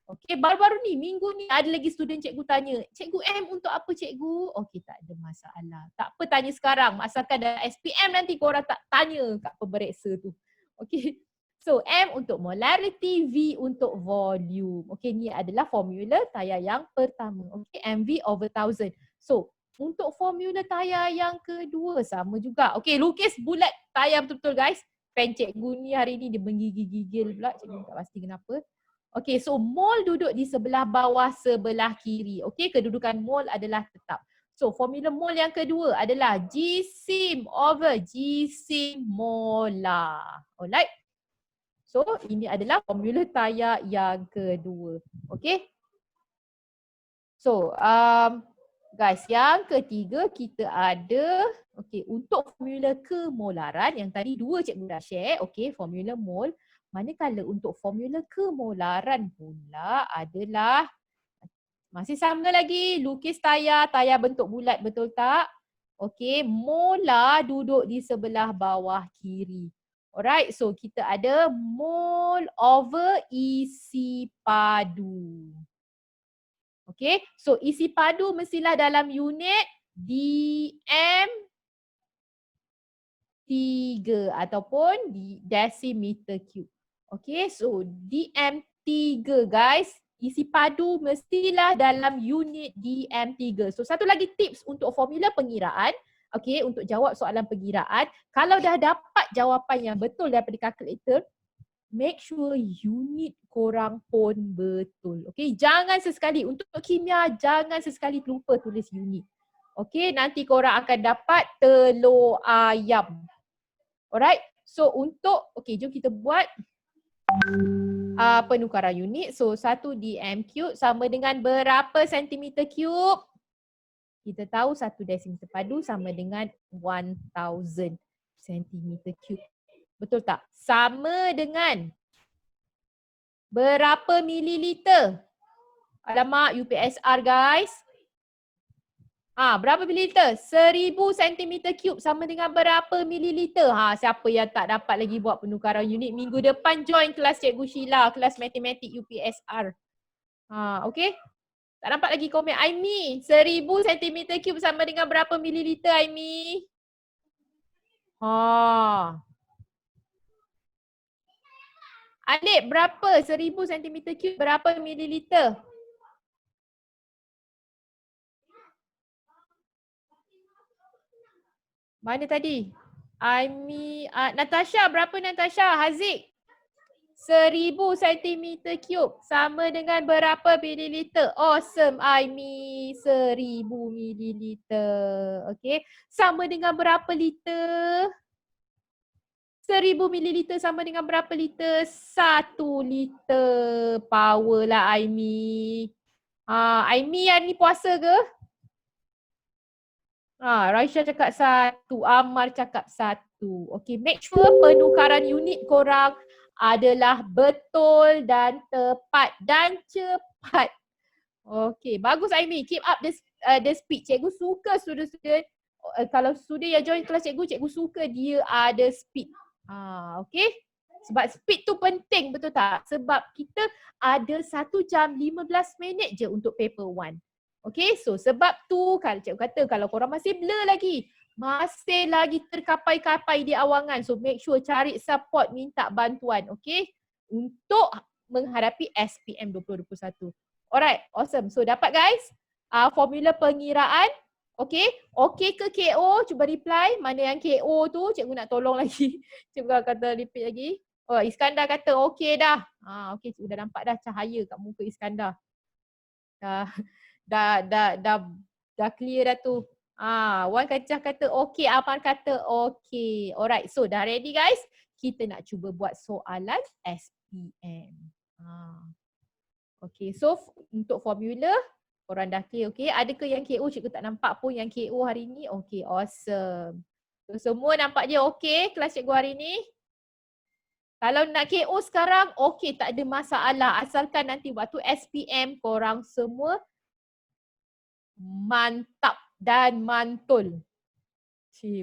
Okey, baru-baru ni, minggu ni ada lagi student cikgu tanya, cikgu M untuk apa cikgu? Okey, tak ada masalah. Tak apa tanya sekarang, asalkan ada SPM nanti korang tak tanya kat pemeriksa tu. Okey. So, M untuk molarity, V untuk volume. Okey, ni adalah formula tayar yang pertama. Okey, mv/1000. So, untuk formula tayar yang kedua sama juga. Okey, lukis bulat tayar betul-betul guys. Pen cikgu ni hari ni dia menggigil-gigil pula, cikgu tak pasti kenapa. Okey, so mol duduk di sebelah bawah sebelah kiri. Okey, kedudukan mol adalah tetap. So, formula mol yang kedua adalah Gsim/Gsim molar. Alright. So, ini adalah formula tayar yang kedua. Okey. So, guys, yang ketiga kita ada, okey, untuk formula kemolaran yang tadi dua cikgu dah share, okey, formula mol. Manakala untuk formula kemolaran pula adalah masih sama lagi, lukis tayar, tayar bentuk bulat, betul tak? Okey, molar duduk di sebelah bawah kiri. Alright, so kita ada mol over isi padu. Okey, so isi padu mestilah dalam unit dm3 ataupun di decimeter cube. Okey, so dm3 guys, isi padu mestilah dalam unit dm3. So satu lagi tips untuk formula pengiraan, okey, untuk jawab soalan pengiraan, kalau dah dapat jawapan yang betul daripada kalkulator, make sure unit korang pun betul. Okey, jangan sesekali untuk kimia jangan sesekali lupa tulis unit. Okey, nanti korang akan dapat telur ayam. Alright. So untuk jom kita buat penukaran unit. So 1 dm cube sama dengan berapa sentimeter cube? Kita tahu 1 desimeter padu sama dengan 1000 sentimeter cube. Betul tak? Sama dengan berapa mililiter? Alamak, UPSR guys. Berapa mililiter? 1000 centimeter cube sama dengan berapa mililiter? Siapa yang tak dapat lagi buat penukaran unit, minggu depan join kelas Cikgu Sheila, kelas matematik UPSR. Okay? Tak dapat lagi komen. Aimi, 1000 centimeter cube sama dengan berapa mililiter Aimi? Adik, berapa 1000 centimeter cube berapa mililiter? Mana tadi? Aimi, Natasha, berapa Natasha? Haziq? 1000 centimeter cube sama dengan berapa mililiter? Awesome Aimi, 1000 mililiter. Okay. Sama dengan berapa liter? 1000 mililiter sama dengan berapa liter? 1 liter. Power lah Aimi. Aimi yang ni puasa ke? Raisya cakap 1, Amar cakap 1. Okay, make sure penukaran unit korang adalah betul dan tepat dan cepat. Okay, bagus Aimi. Keep up the speed. Cikgu suka student-student. Kalau student yang join kelas cikgu, cikgu suka dia ada speed. Okay. Sebab speed tu penting, betul tak? Sebab kita ada 1 jam 15 minit je untuk paper 1. Okay, so sebab tu kalau cikgu kata kalau korang masih blur lagi, masih lagi terkapai-kapai di awangan, so make sure cari support, minta bantuan, okay? Untuk menghadapi SPM 2021. Alright, awesome. So dapat guys, formula pengiraan, okay? Okay ke KO? Cuba reply. Mana yang KO tu, cikgu nak tolong lagi. Cikgu kata repeat lagi. Oh, Iskandar kata okay dah. Okay, cikgu dah nampak dah cahaya kat muka Iskandar. Dah clear dah tu. Wan Kacah kata okay, Amar kata okay. Alright, so dah ready guys? Kita nak cuba buat soalan SPM. Okay, so untuk formula korang dah clear, okay? Adakah yang KO cikgu tak nampak pun yang KO hari ni? Okay, awesome. So semua nampak je okay kelas cikgu hari ni? Kalau nak KO sekarang, okay, tak ada masalah. Asalkan nanti waktu SPM korang semua mantap dan mantul.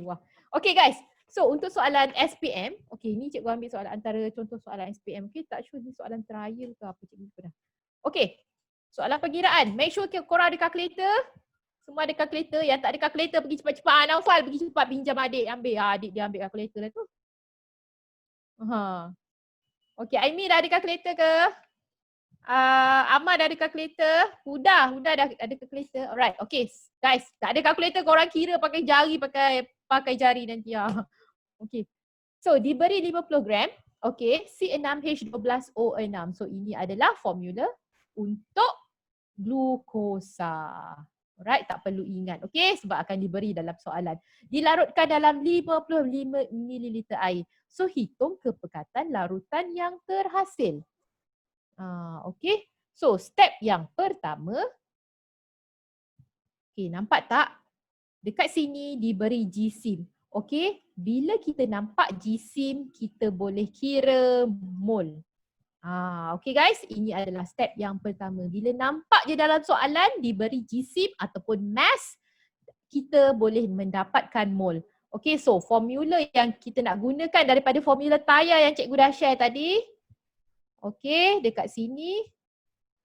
Wah. Okay guys, so untuk soalan SPM, okay ni cikgu ambil soalan antara contoh soalan SPM. Okay, tak sure ni soalan trial ke apa cikgu lupa dah. Okay, soalan perkiraan. Make sure korang ada calculator. Semua ada calculator. Yang tak ada calculator pergi cepat-cepat. Naufal pergi cepat pinjam adik ambil. Adik dia ambil calculator lah tu. Okay, Aimi dah ada calculator ke? Amar dah ada calculator. Huda dah ada calculator. Alright, okay guys. Tak ada calculator korang kira pakai jari, pakai jari nanti. Okay. So diberi 50 gram. Okay, C6H12O6. So ini adalah formula untuk glukosa. Alright, tak perlu ingat. Okay, sebab akan diberi dalam soalan. Dilarutkan dalam 55 ml air. So hitung kepekatan larutan yang terhasil. Okay, so step yang pertama. Okay, nampak tak? Dekat sini diberi GSIM. Okay, bila kita nampak GSIM, kita boleh kira mol. Okay guys, ini adalah step yang pertama. Bila nampak je dalam soalan diberi GSIM ataupun mass, kita boleh mendapatkan mol. Okay, so formula yang kita nak gunakan daripada formula Taya yang cikgu dah share tadi. Okay, dekat sini.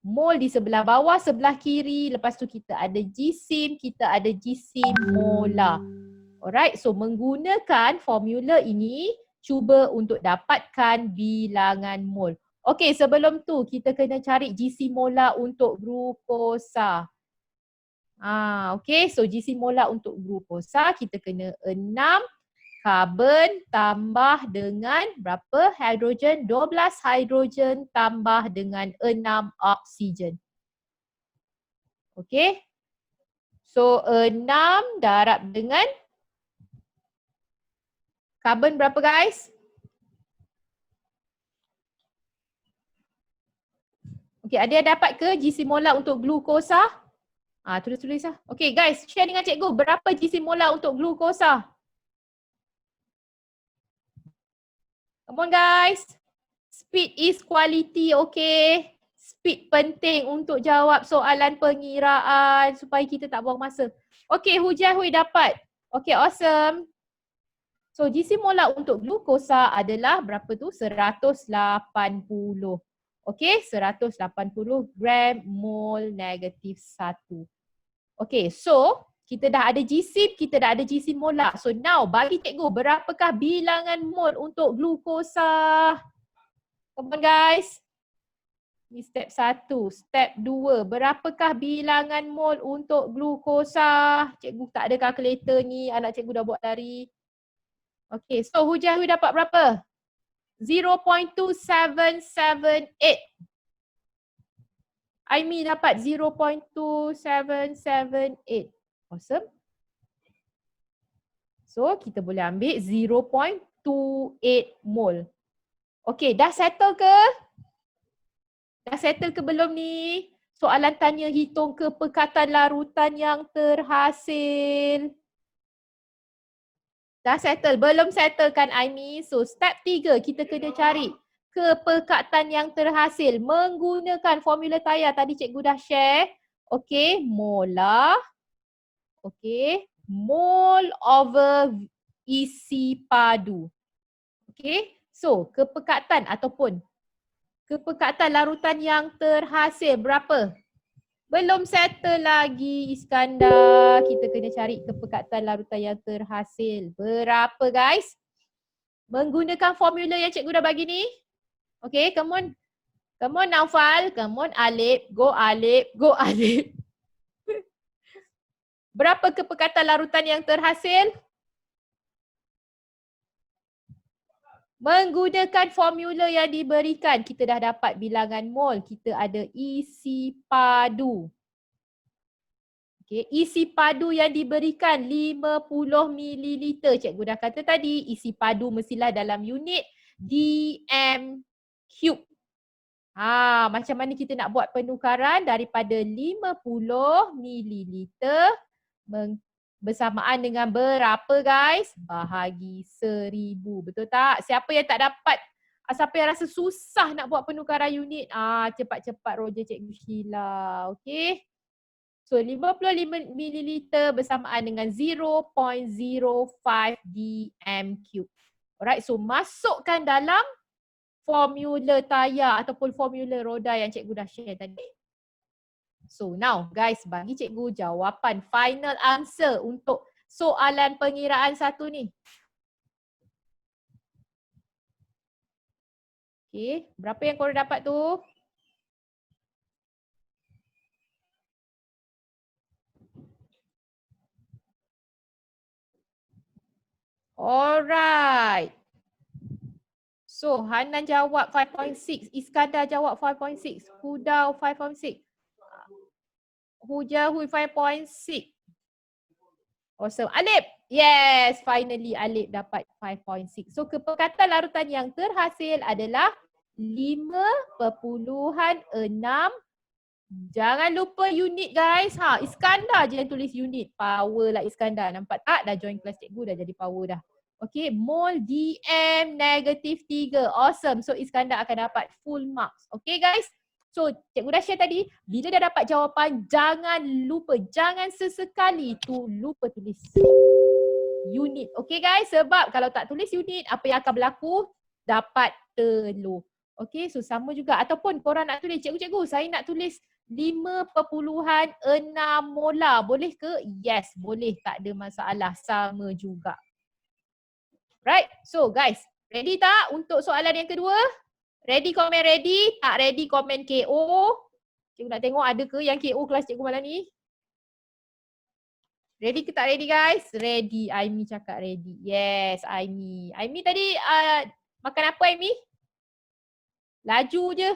Mol di sebelah bawah, sebelah kiri. Lepas tu kita ada GSIM, kita ada GSIM molar. Alright, so menggunakan formula ini, cuba untuk dapatkan bilangan mol. Okay, sebelum tu kita kena cari GSIM molar untuk glukosa. Okay, so GSIM molar untuk glukosa kita kena 6 karbon tambah dengan berapa hidrogen? 12 hidrogen tambah dengan 6 oksigen. Okay, so 6 darab dengan karbon berapa guys? Okay, ada yang dapat ke GSIM molar untuk glukosa? Tulis-tulis lah. Okay guys, share dengan cikgu berapa GSIM molar untuk glukosa? Come on guys. Speed is quality, okay? Speed penting untuk jawab soalan pengiraan supaya kita tak buang masa. Okay, Hujan Hui dapat. Okay, awesome. So GSIM molar untuk glukosa adalah berapa tu? 180. Okay, 180 gram mol negatif 1. Okay, so kita dah ada GSIM, kita dah ada GSIM molar. So now bagi cikgu berapakah bilangan mol untuk glukosa? Come on guys. Ni step 1. Step 2. Berapakah bilangan mol untuk glukosa? Cikgu tak ada kalkulator ni. Anak cikgu dah buat lari. Okay, so Hujan Hui dapat berapa? 0.2778. Aimi dapat 0.2778. Awesome. So kita boleh ambil 0.28 mol. Okay, dah settle ke? Dah settle ke belum ni? Soalan tanya hitung kepekatan larutan yang terhasil. Dah settle? Belum settle kan Aimi? So step 3 kita kena cari kepekatan yang terhasil menggunakan formula Taya. Tadi cikgu dah share. Okay, molar. Okay, mol over isi padu. Okay, so kepekatan ataupun kepekatan larutan yang terhasil berapa? Belum settle lagi Iskandar. Kita kena cari kepekatan larutan yang terhasil. Berapa guys? Menggunakan formula yang cikgu dah bagi ni. Okay, come on. Come on Naufal. Come on Alip. Go Alip. Go Alip. Berapa kepekatan larutan yang terhasil? Menggunakan formula yang diberikan, kita dah dapat bilangan mol. Kita ada isi padu. Okay, isi padu yang diberikan 50 ml. Cikgu dah kata tadi, isi padu mestilah dalam unit dm cube. Macam mana kita nak buat penukaran daripada 50 mililiter bersamaan dengan berapa guys? Bahagi 1000. Betul tak? Siapa yang tak dapat, siapa yang rasa susah nak buat penukaran unit, cepat-cepat Roger Cikgu Sheila. Okay. So 55 mililiter bersamaan dengan 0.05 dm3. Alright, so masukkan dalam formula tayar ataupun formula roda yang cikgu dah share tadi. So now guys, bagi cikgu jawapan final answer untuk soalan pengiraan satu ni. Okay, berapa yang korang dapat tu? Alright. So Hanan jawab 5.6, Iskandar jawab 5.6, Hudau 5.6. Hujahui 5.6. Awesome. Alip. Yes, finally Alip dapat 5.6. So kepekatan larutan yang terhasil adalah 5.6. Jangan lupa unit guys. Iskandar je yang tulis unit. Power lah Iskandar. Nampak tak? Dah join kelas cikgu dah jadi power dah. Okay, mol DM -3. Awesome. So Iskandar akan dapat full marks. Okay guys. So cikgu dah share tadi, bila dah dapat jawapan, jangan lupa, jangan sesekali tu lupa tulis unit. Okay guys, sebab kalau tak tulis unit, apa yang akan berlaku? Dapat telur. Okay, so sama juga. Ataupun korang nak tulis, cikgu, saya nak tulis 5.6 molar. Boleh ke? Yes, boleh. Tak ada masalah. Sama juga. Right, so guys, ready tak untuk soalan yang kedua? Ready komen ready? Tak ready komen KO? Cikgu nak tengok ada ke yang KO kelas cikgu malam ni? Ready ke tak ready guys? Ready. Aimi cakap ready. Yes, Aimi. Aimi tadi makan apa Aimi? Laju je.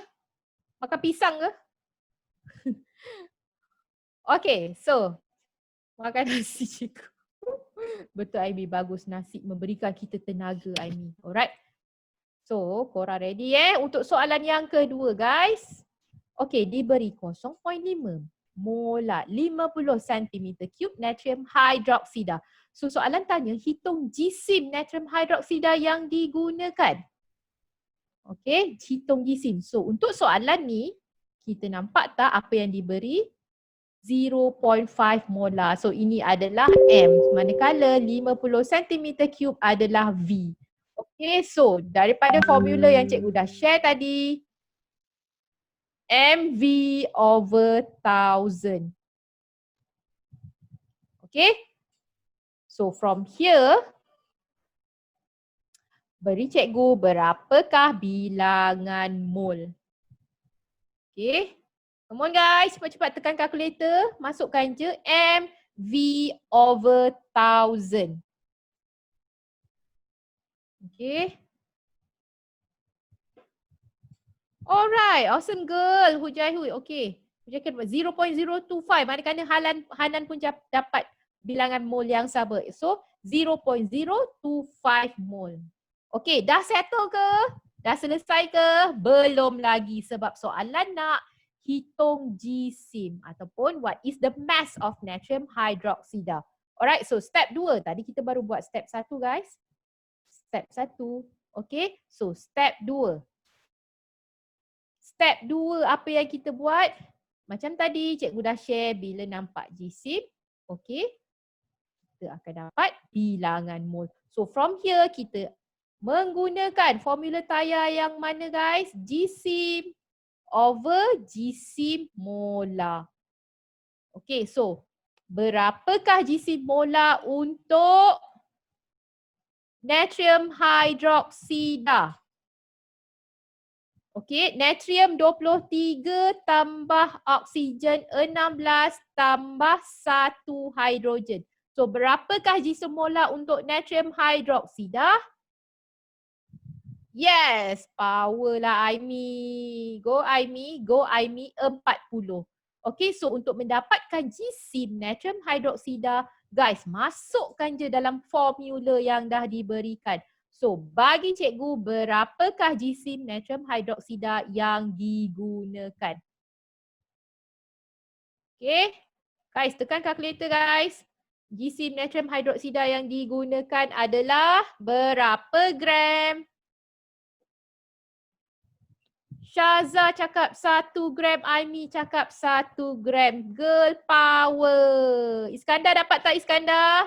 Makan pisang ke? Okay, so makan nasi cikgu. Betul Aimi, bagus. Nasi memberikan kita tenaga Aimi. Alright. So, korang ready untuk soalan yang kedua guys. Okay, diberi 0.5 molar 50 cm3 natrium hydroksida. So, soalan tanya hitung jisim natrium hydroksida yang digunakan. Okay, hitung jisim. So, untuk soalan ni, kita nampak tak apa yang diberi? 0.5 molar. So, ini adalah M. Manakala 50 cm3 adalah V. Okay, so daripada formula yang cikgu dah share tadi, MV over 1000. Okay, so from here, beri cikgu berapakah bilangan mol. Okay, come on guys, cepat-cepat tekan kalkulator, masukkan je MV over 1000. Okay. Alright, awesome girl. Hujaihui, okay. Hujaihui 0.025. Manakala Hanan pun dapat bilangan mol yang sama. So, 0.025 mol. Okay, dah settle ke? Dah selesai ke? Belum lagi sebab soalan nak hitung jisim ataupun what is the mass of natrium hydroxide. Alright, so step 2. Tadi kita baru buat step 1 guys. Step 1. Okay, so step 2. Step 2 apa yang kita buat? Macam tadi cikgu dah share bila nampak jisim. Okay, kita akan dapat bilangan mol. So from here kita menggunakan formula tayar yang mana guys? Jisim over jisim molar. Okay, so berapakah jisim molar untuk natrium hydroksida? Okay, natrium 23 tambah oksigen 16 tambah 1 hidrogen. So berapakah jisim molar untuk natrium hydroksida? Yes, power lah Aimi. Go Aimi, go Aimi 40. Okay, so untuk mendapatkan jisim natrium hydroksida, guys, masukkan je dalam formula yang dah diberikan. So, bagi cikgu, berapakah jisim natrium hidroksida yang digunakan? Okay. Guys, tekan kalkulator guys. Jisim natrium hidroksida yang digunakan adalah berapa gram? Syaza cakap 1 gram, Aimi cakap 1 gram. Girl power. Iskandar dapat tak Iskandar?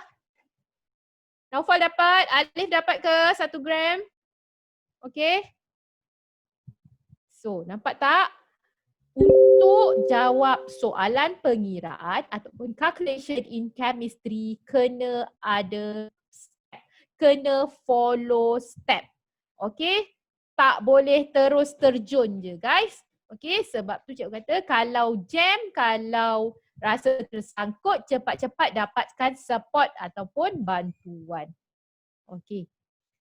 Naufal dapat? Alif dapat ke 1 gram? Okay. So, nampak tak? Untuk jawab soalan pengiraan ataupun calculation in chemistry, kena ada step. Kena follow step. Okay? Tak boleh terus terjun je guys. Okay? Sebab tu cikgu kata kalau jam, kalau rasa tersangkut, cepat-cepat dapatkan support ataupun bantuan. Okay.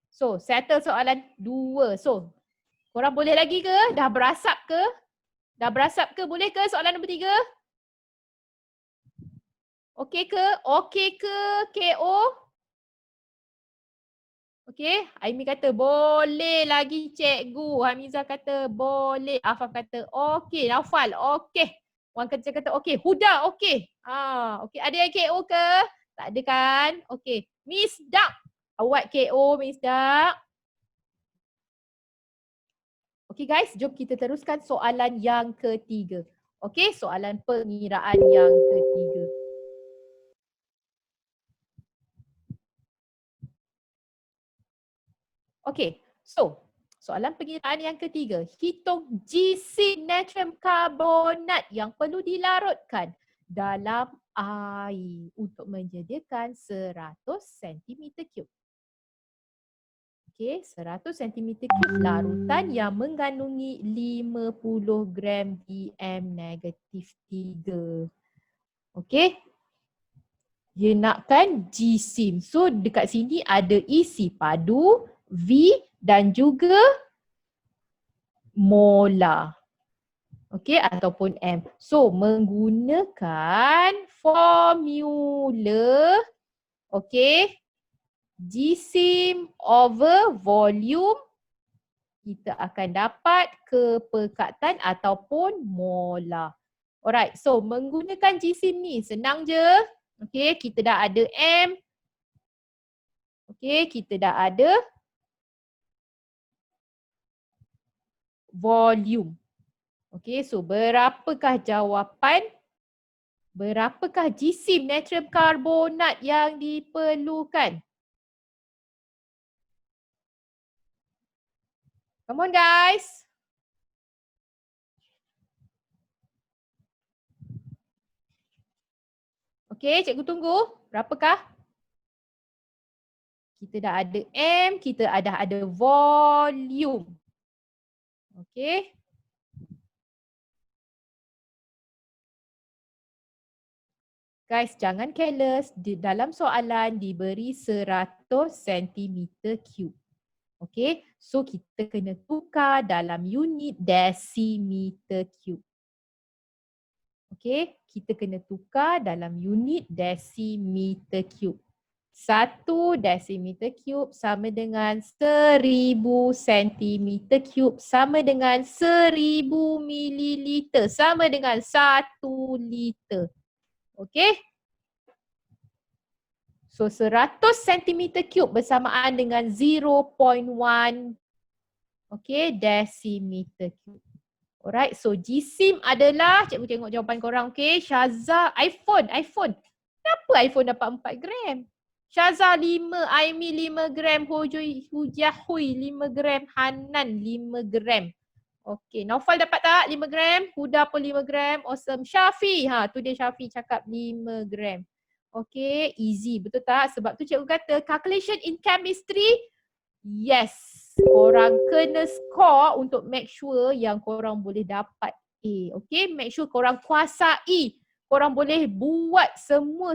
So, settle soalan 2. So, korang boleh lagi ke? Dah berasap ke? Dah berasap ke? Boleh ke soalan nombor 3? Okey ke? Okey ke KO? Okey, Aimi kata boleh lagi cikgu. Hamizah kata boleh. Afaf kata okey. Naufal okey. Wan Kerja kata okey. Huda okey. Okey. Ada yang KO ke? Tak ada kan? Okey. Miss Dak. Awak KO Miss Dak. Okey guys, jom kita teruskan soalan yang ketiga. Okey, soalan pengiraan yang ketiga. Okey, so soalan pengiraan yang ketiga. Hitung jisim natrium karbonat yang perlu dilarutkan dalam air untuk menyediakan 100 cm3. Okey, 100 cm3 larutan yang mengandungi 50 gram DM-3. Okey. Dia nakkan jisim. So dekat sini ada isi padu, V dan juga molar. Okey, ataupun M. So menggunakan formula, okey, jisim over volume, kita akan dapat kepekatan ataupun molar. Alright, so menggunakan jisim ni senang je. Okey, kita dah ada M. Okey, kita dah ada volume. Okey, so berapakah jawapan? Berapakah jisim natrium karbonat yang diperlukan? Come on guys. Okey, cikgu tunggu. Berapakah? Kita dah ada M, kita ada volume. Okey. Guys, jangan careless. Di dalam soalan diberi 100 cm3. Okey, so kita kena tukar dalam unit decimeter cube. Okey, kita kena tukar dalam unit decimeter cube. 1 decimeter cube sama dengan 1000 centimeter cube sama dengan 1000 mililiter sama dengan 1 liter. Okey. So 100 centimeter cube bersamaan dengan 0.1 decimeter cube. Alright, so jisim adalah, cikgu tengok jawapan korang, okay. Syaza, iPhone. Kenapa iPhone dapat 4 gram? Syaza 5, Aimi 5 gram, Hujah Hui 5 gram, Hanan 5 gram. Okay, Naufal dapat tak 5 gram? Huda pun 5 gram, awesome. Syafi, tu dia Syafi cakap 5 gram. Okay, easy, betul tak? Sebab tu cikgu kata calculation in chemistry, yes, korang kena score untuk make sure yang korang boleh dapat A. Okay, make sure korang kuasai. Korang boleh buat semua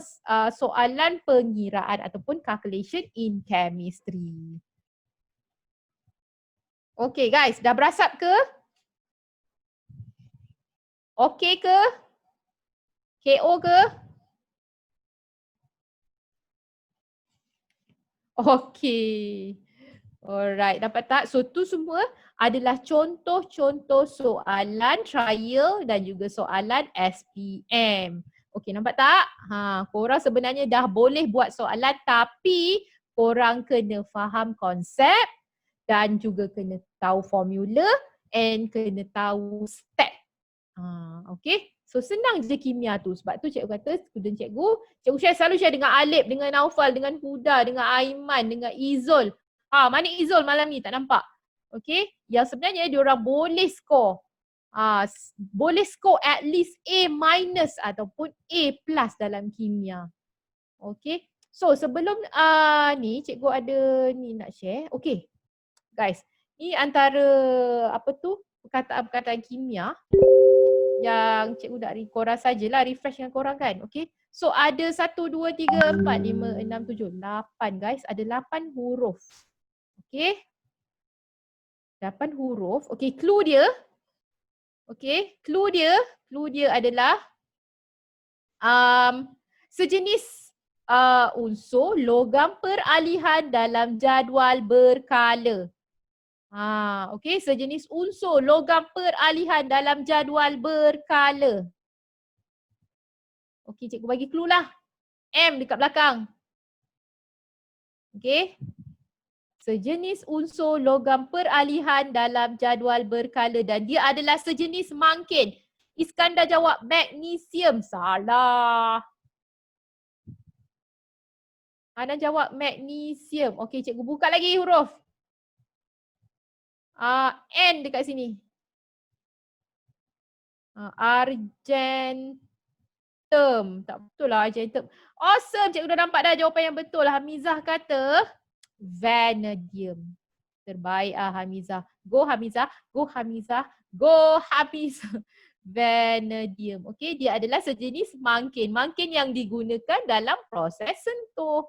soalan pengiraan ataupun calculation in chemistry. Okay guys, dah berasap ke? Okay ke? KO ke? Okay. Alright, dapat tak? So tu semua adalah contoh-contoh soalan trial dan juga soalan SPM. Okey, nampak tak? Korang sebenarnya dah boleh buat soalan tapi korang kena faham konsep dan juga kena tahu formula and kena tahu step. Okay. So senang je kimia tu. Sebab tu cikgu kata, cikgu selalu share dengan Alip, dengan Naufal, dengan Huda, dengan Aiman, dengan Izul. Mana Izul malam ni? Tak nampak. Okay. Yang sebenarnya diorang boleh score. Boleh score at least A minus ataupun A plus dalam kimia. Okay. So sebelum ni cikgu ada ni nak share. Okay. Guys, ni antara perkataan-perkataan kimia yang cikgu nak korang sajalah refresh dengan korang kan. Okay. So ada 1, 2, 3, 4, 5, 6, 7, 8 guys. Ada 8 huruf. Okay. 8 huruf. Okay, clue dia. Okay, clue dia adalah sejenis unsur logam peralihan dalam jadual berkala. Okay, sejenis unsur logam peralihan dalam jadual berkala. Okay, cikgu bagi clue lah. M dekat belakang. Okay. Sejenis unsur logam peralihan dalam jadual berkala dan dia adalah sejenis mangkin. Iskandar jawab magnesium. Salah. Ana jawab magnesium. Okay, cikgu buka lagi huruf. N dekat sini. Argentum. Tak betul lah argentum. Awesome, cikgu dah nampak dah jawapan yang betul. Hamizah kata vanadium. Terbaik Hamizah. Go Hamizah. Go Hamizah. Go Hamizah. Vanadium. Okay, dia adalah sejenis mangkin. Mangkin yang digunakan dalam proses sentuh.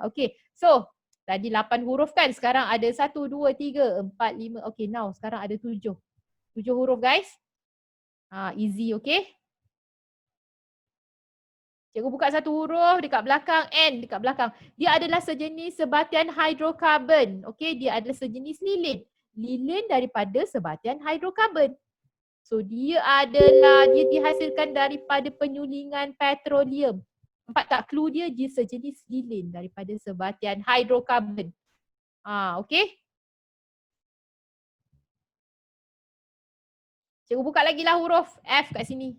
Okay, so tadi 8 huruf kan. Sekarang ada 1, 2, 3, 4, 5. Okay, now sekarang ada 7. 7 huruf guys. Easy, okay. Cikgu buka satu huruf dekat belakang, N dekat belakang. Dia adalah sejenis sebatian hidrokarbon. Okey, dia adalah sejenis lilin. Lilin daripada sebatian hidrokarbon. So dia dihasilkan daripada penyulingan petroleum. Nampak tak clue dia sejenis lilin daripada sebatian hidrokarbon. Okey. Cikgu buka lagi lah huruf F kat sini.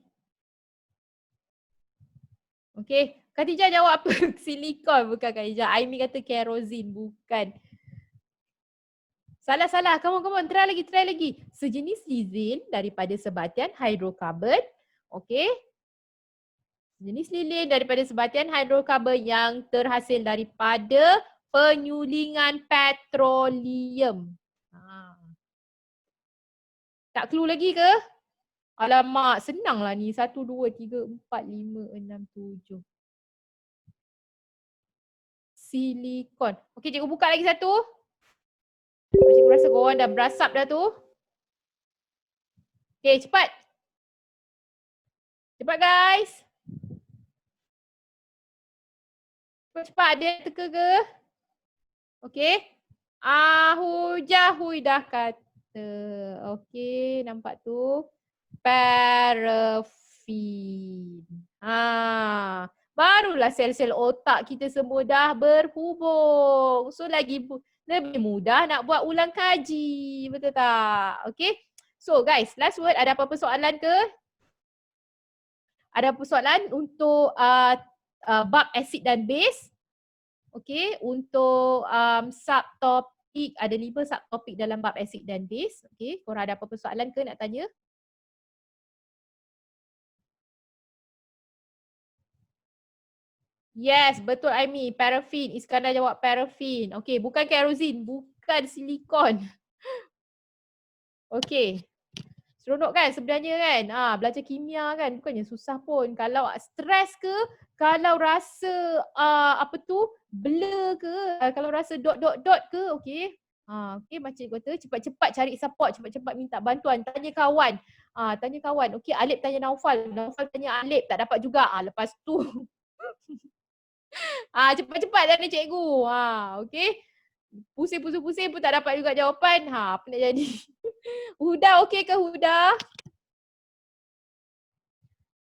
Okay, Khadijah jawab apa? Silikon bukan Khadijah. Aimi kata kerosin, bukan. Salah. Come on. Try lagi. Sejenis lilin daripada sebatian hidrokarbon. Okay. Sejenis lilin daripada sebatian hidrokarbon yang terhasil daripada penyulingan petroleum. Tak clue lagi ke? Alamak, senang lah ni. 1, 2, 3, 4, 5, 6, 7. Silikon. Okey, cikgu buka lagi satu. Cikgu rasa korang dah berasap dah tu. Okey, cepat. Cepat guys. Cepat, ada yang teka ke? Okey. Hui dah kata. Okey, nampak tu. Paraffin. Barulah sel-sel otak kita semua dah berhubung. So lebih mudah nak buat ulang kaji. Betul tak? Okay. So guys, last word. Ada apa-apa soalan ke? Ada apa soalan untuk bab acid dan base? Okay. Untuk subtopik. Ada 5 subtopik dalam bab acid dan base. Okay. Korang ada apa-apa soalan ke nak tanya? Yes, betul Aimi. Paraffin. Iskandar jawab paraffin. Okay, bukan kerosin. Bukan silikon. Okay. Seronok kan sebenarnya kan? Belajar kimia kan? Bukannya susah pun. Kalau stres ke, kalau rasa blur ke, kalau rasa dot ke, okay. Okay, macam kata cepat-cepat cari support, cepat-cepat minta bantuan. Tanya kawan. Okay, Alip tanya Naufal. Naufal tanya Alip. Tak dapat juga. Lepas tu cepat-cepat tanya cikgu. Okay. Pusing pun tak dapat juga jawapan. Apa nak jadi? Huda okey ke Huda?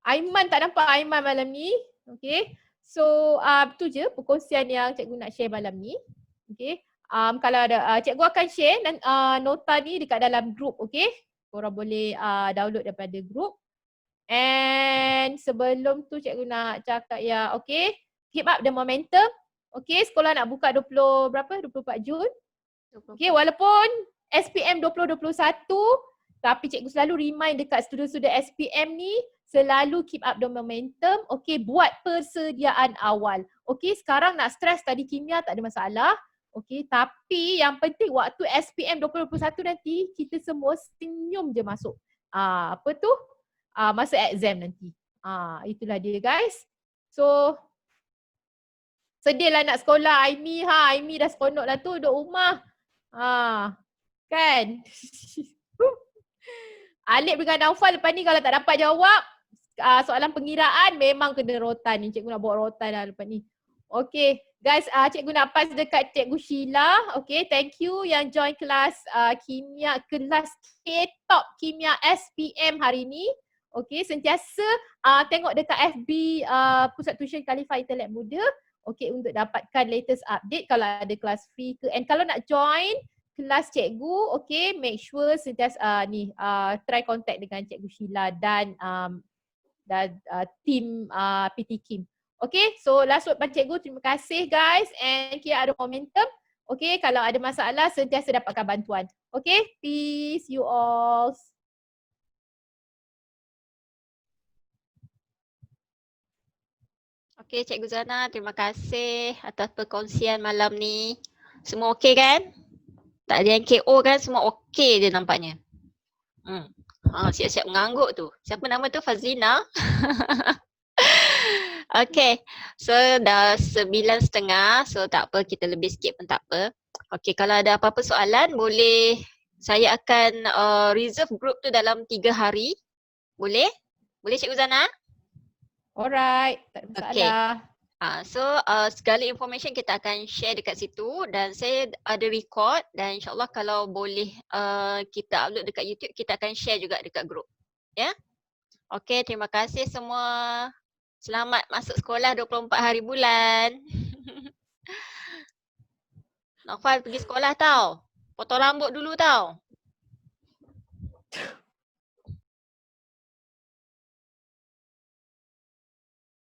Aiman tak nampak Aiman malam ni. Okay. So tu je perkongsian yang cikgu nak share malam ni. Okay. Kalau ada cikgu akan share nota ni dekat dalam group. Okay. Korang boleh download daripada group. And sebelum tu cikgu nak cakap ya, okay. Keep up the momentum. Okay. Sekolah nak buka 24 Jun. Okay. Walaupun SPM 2021 tapi cikgu selalu remind dekat student-student SPM ni selalu keep up the momentum. Okay, buat persediaan awal. Okay, sekarang nak stress tadi kimia tak ada masalah. Okay, tapi yang penting waktu SPM 2021 nanti kita semua senyum je masuk. Apa tu? Masa exam nanti. Itulah dia guys. So, sedih lah nak sekolah. Aimi dah seronok lah tu duduk rumah. Kan? Alip dengan Naufal lepas ni kalau tak dapat jawab soalan pengiraan memang kena rotan ni. Cikgu nak buat rotan lah lepas ni. Okay guys, cikgu nak pass dekat Cikgu Sheila. Okay, thank you yang join kelas kimia, kelas K-Top Kimia SPM hari ni. Okay, sentiasa tengok dekat FB Pusat Tuition Khalifah Intelek Muda. Okay, untuk dapatkan latest update kalau ada kelas free ke. And kalau nak join kelas cikgu, okay, make sure sentiasa try contact dengan Cikgu Sheila dan team PT Kim. Okay, so last word pada cikgu, terima kasih guys and kira ada momentum. Okay, kalau ada masalah sentiasa dapatkan bantuan. Okay, peace you all. Okay, Cikgu Zana, terima kasih atas perkongsian malam ni. Semua okey kan? Tak ada yang KO kan? Semua okey je nampaknya. Siap-siap mengangguk tu. Siapa nama tu? Fazlina? Okay, so dah 9:30, so tak apa, kita lebih sikit pun tak apa. Okay, kalau ada apa-apa soalan boleh, saya akan reserve group tu dalam 3 hari. Boleh? Boleh Cikgu Zana? Alright, tak ada masalah. So segala information kita akan share dekat situ dan saya ada record dan insyaAllah kalau boleh kita upload dekat YouTube, kita akan share juga dekat group. Ya? Okay, terima kasih semua. Selamat masuk sekolah 24 hari bulan. Naufal pergi sekolah tau. Potong rambut dulu tau.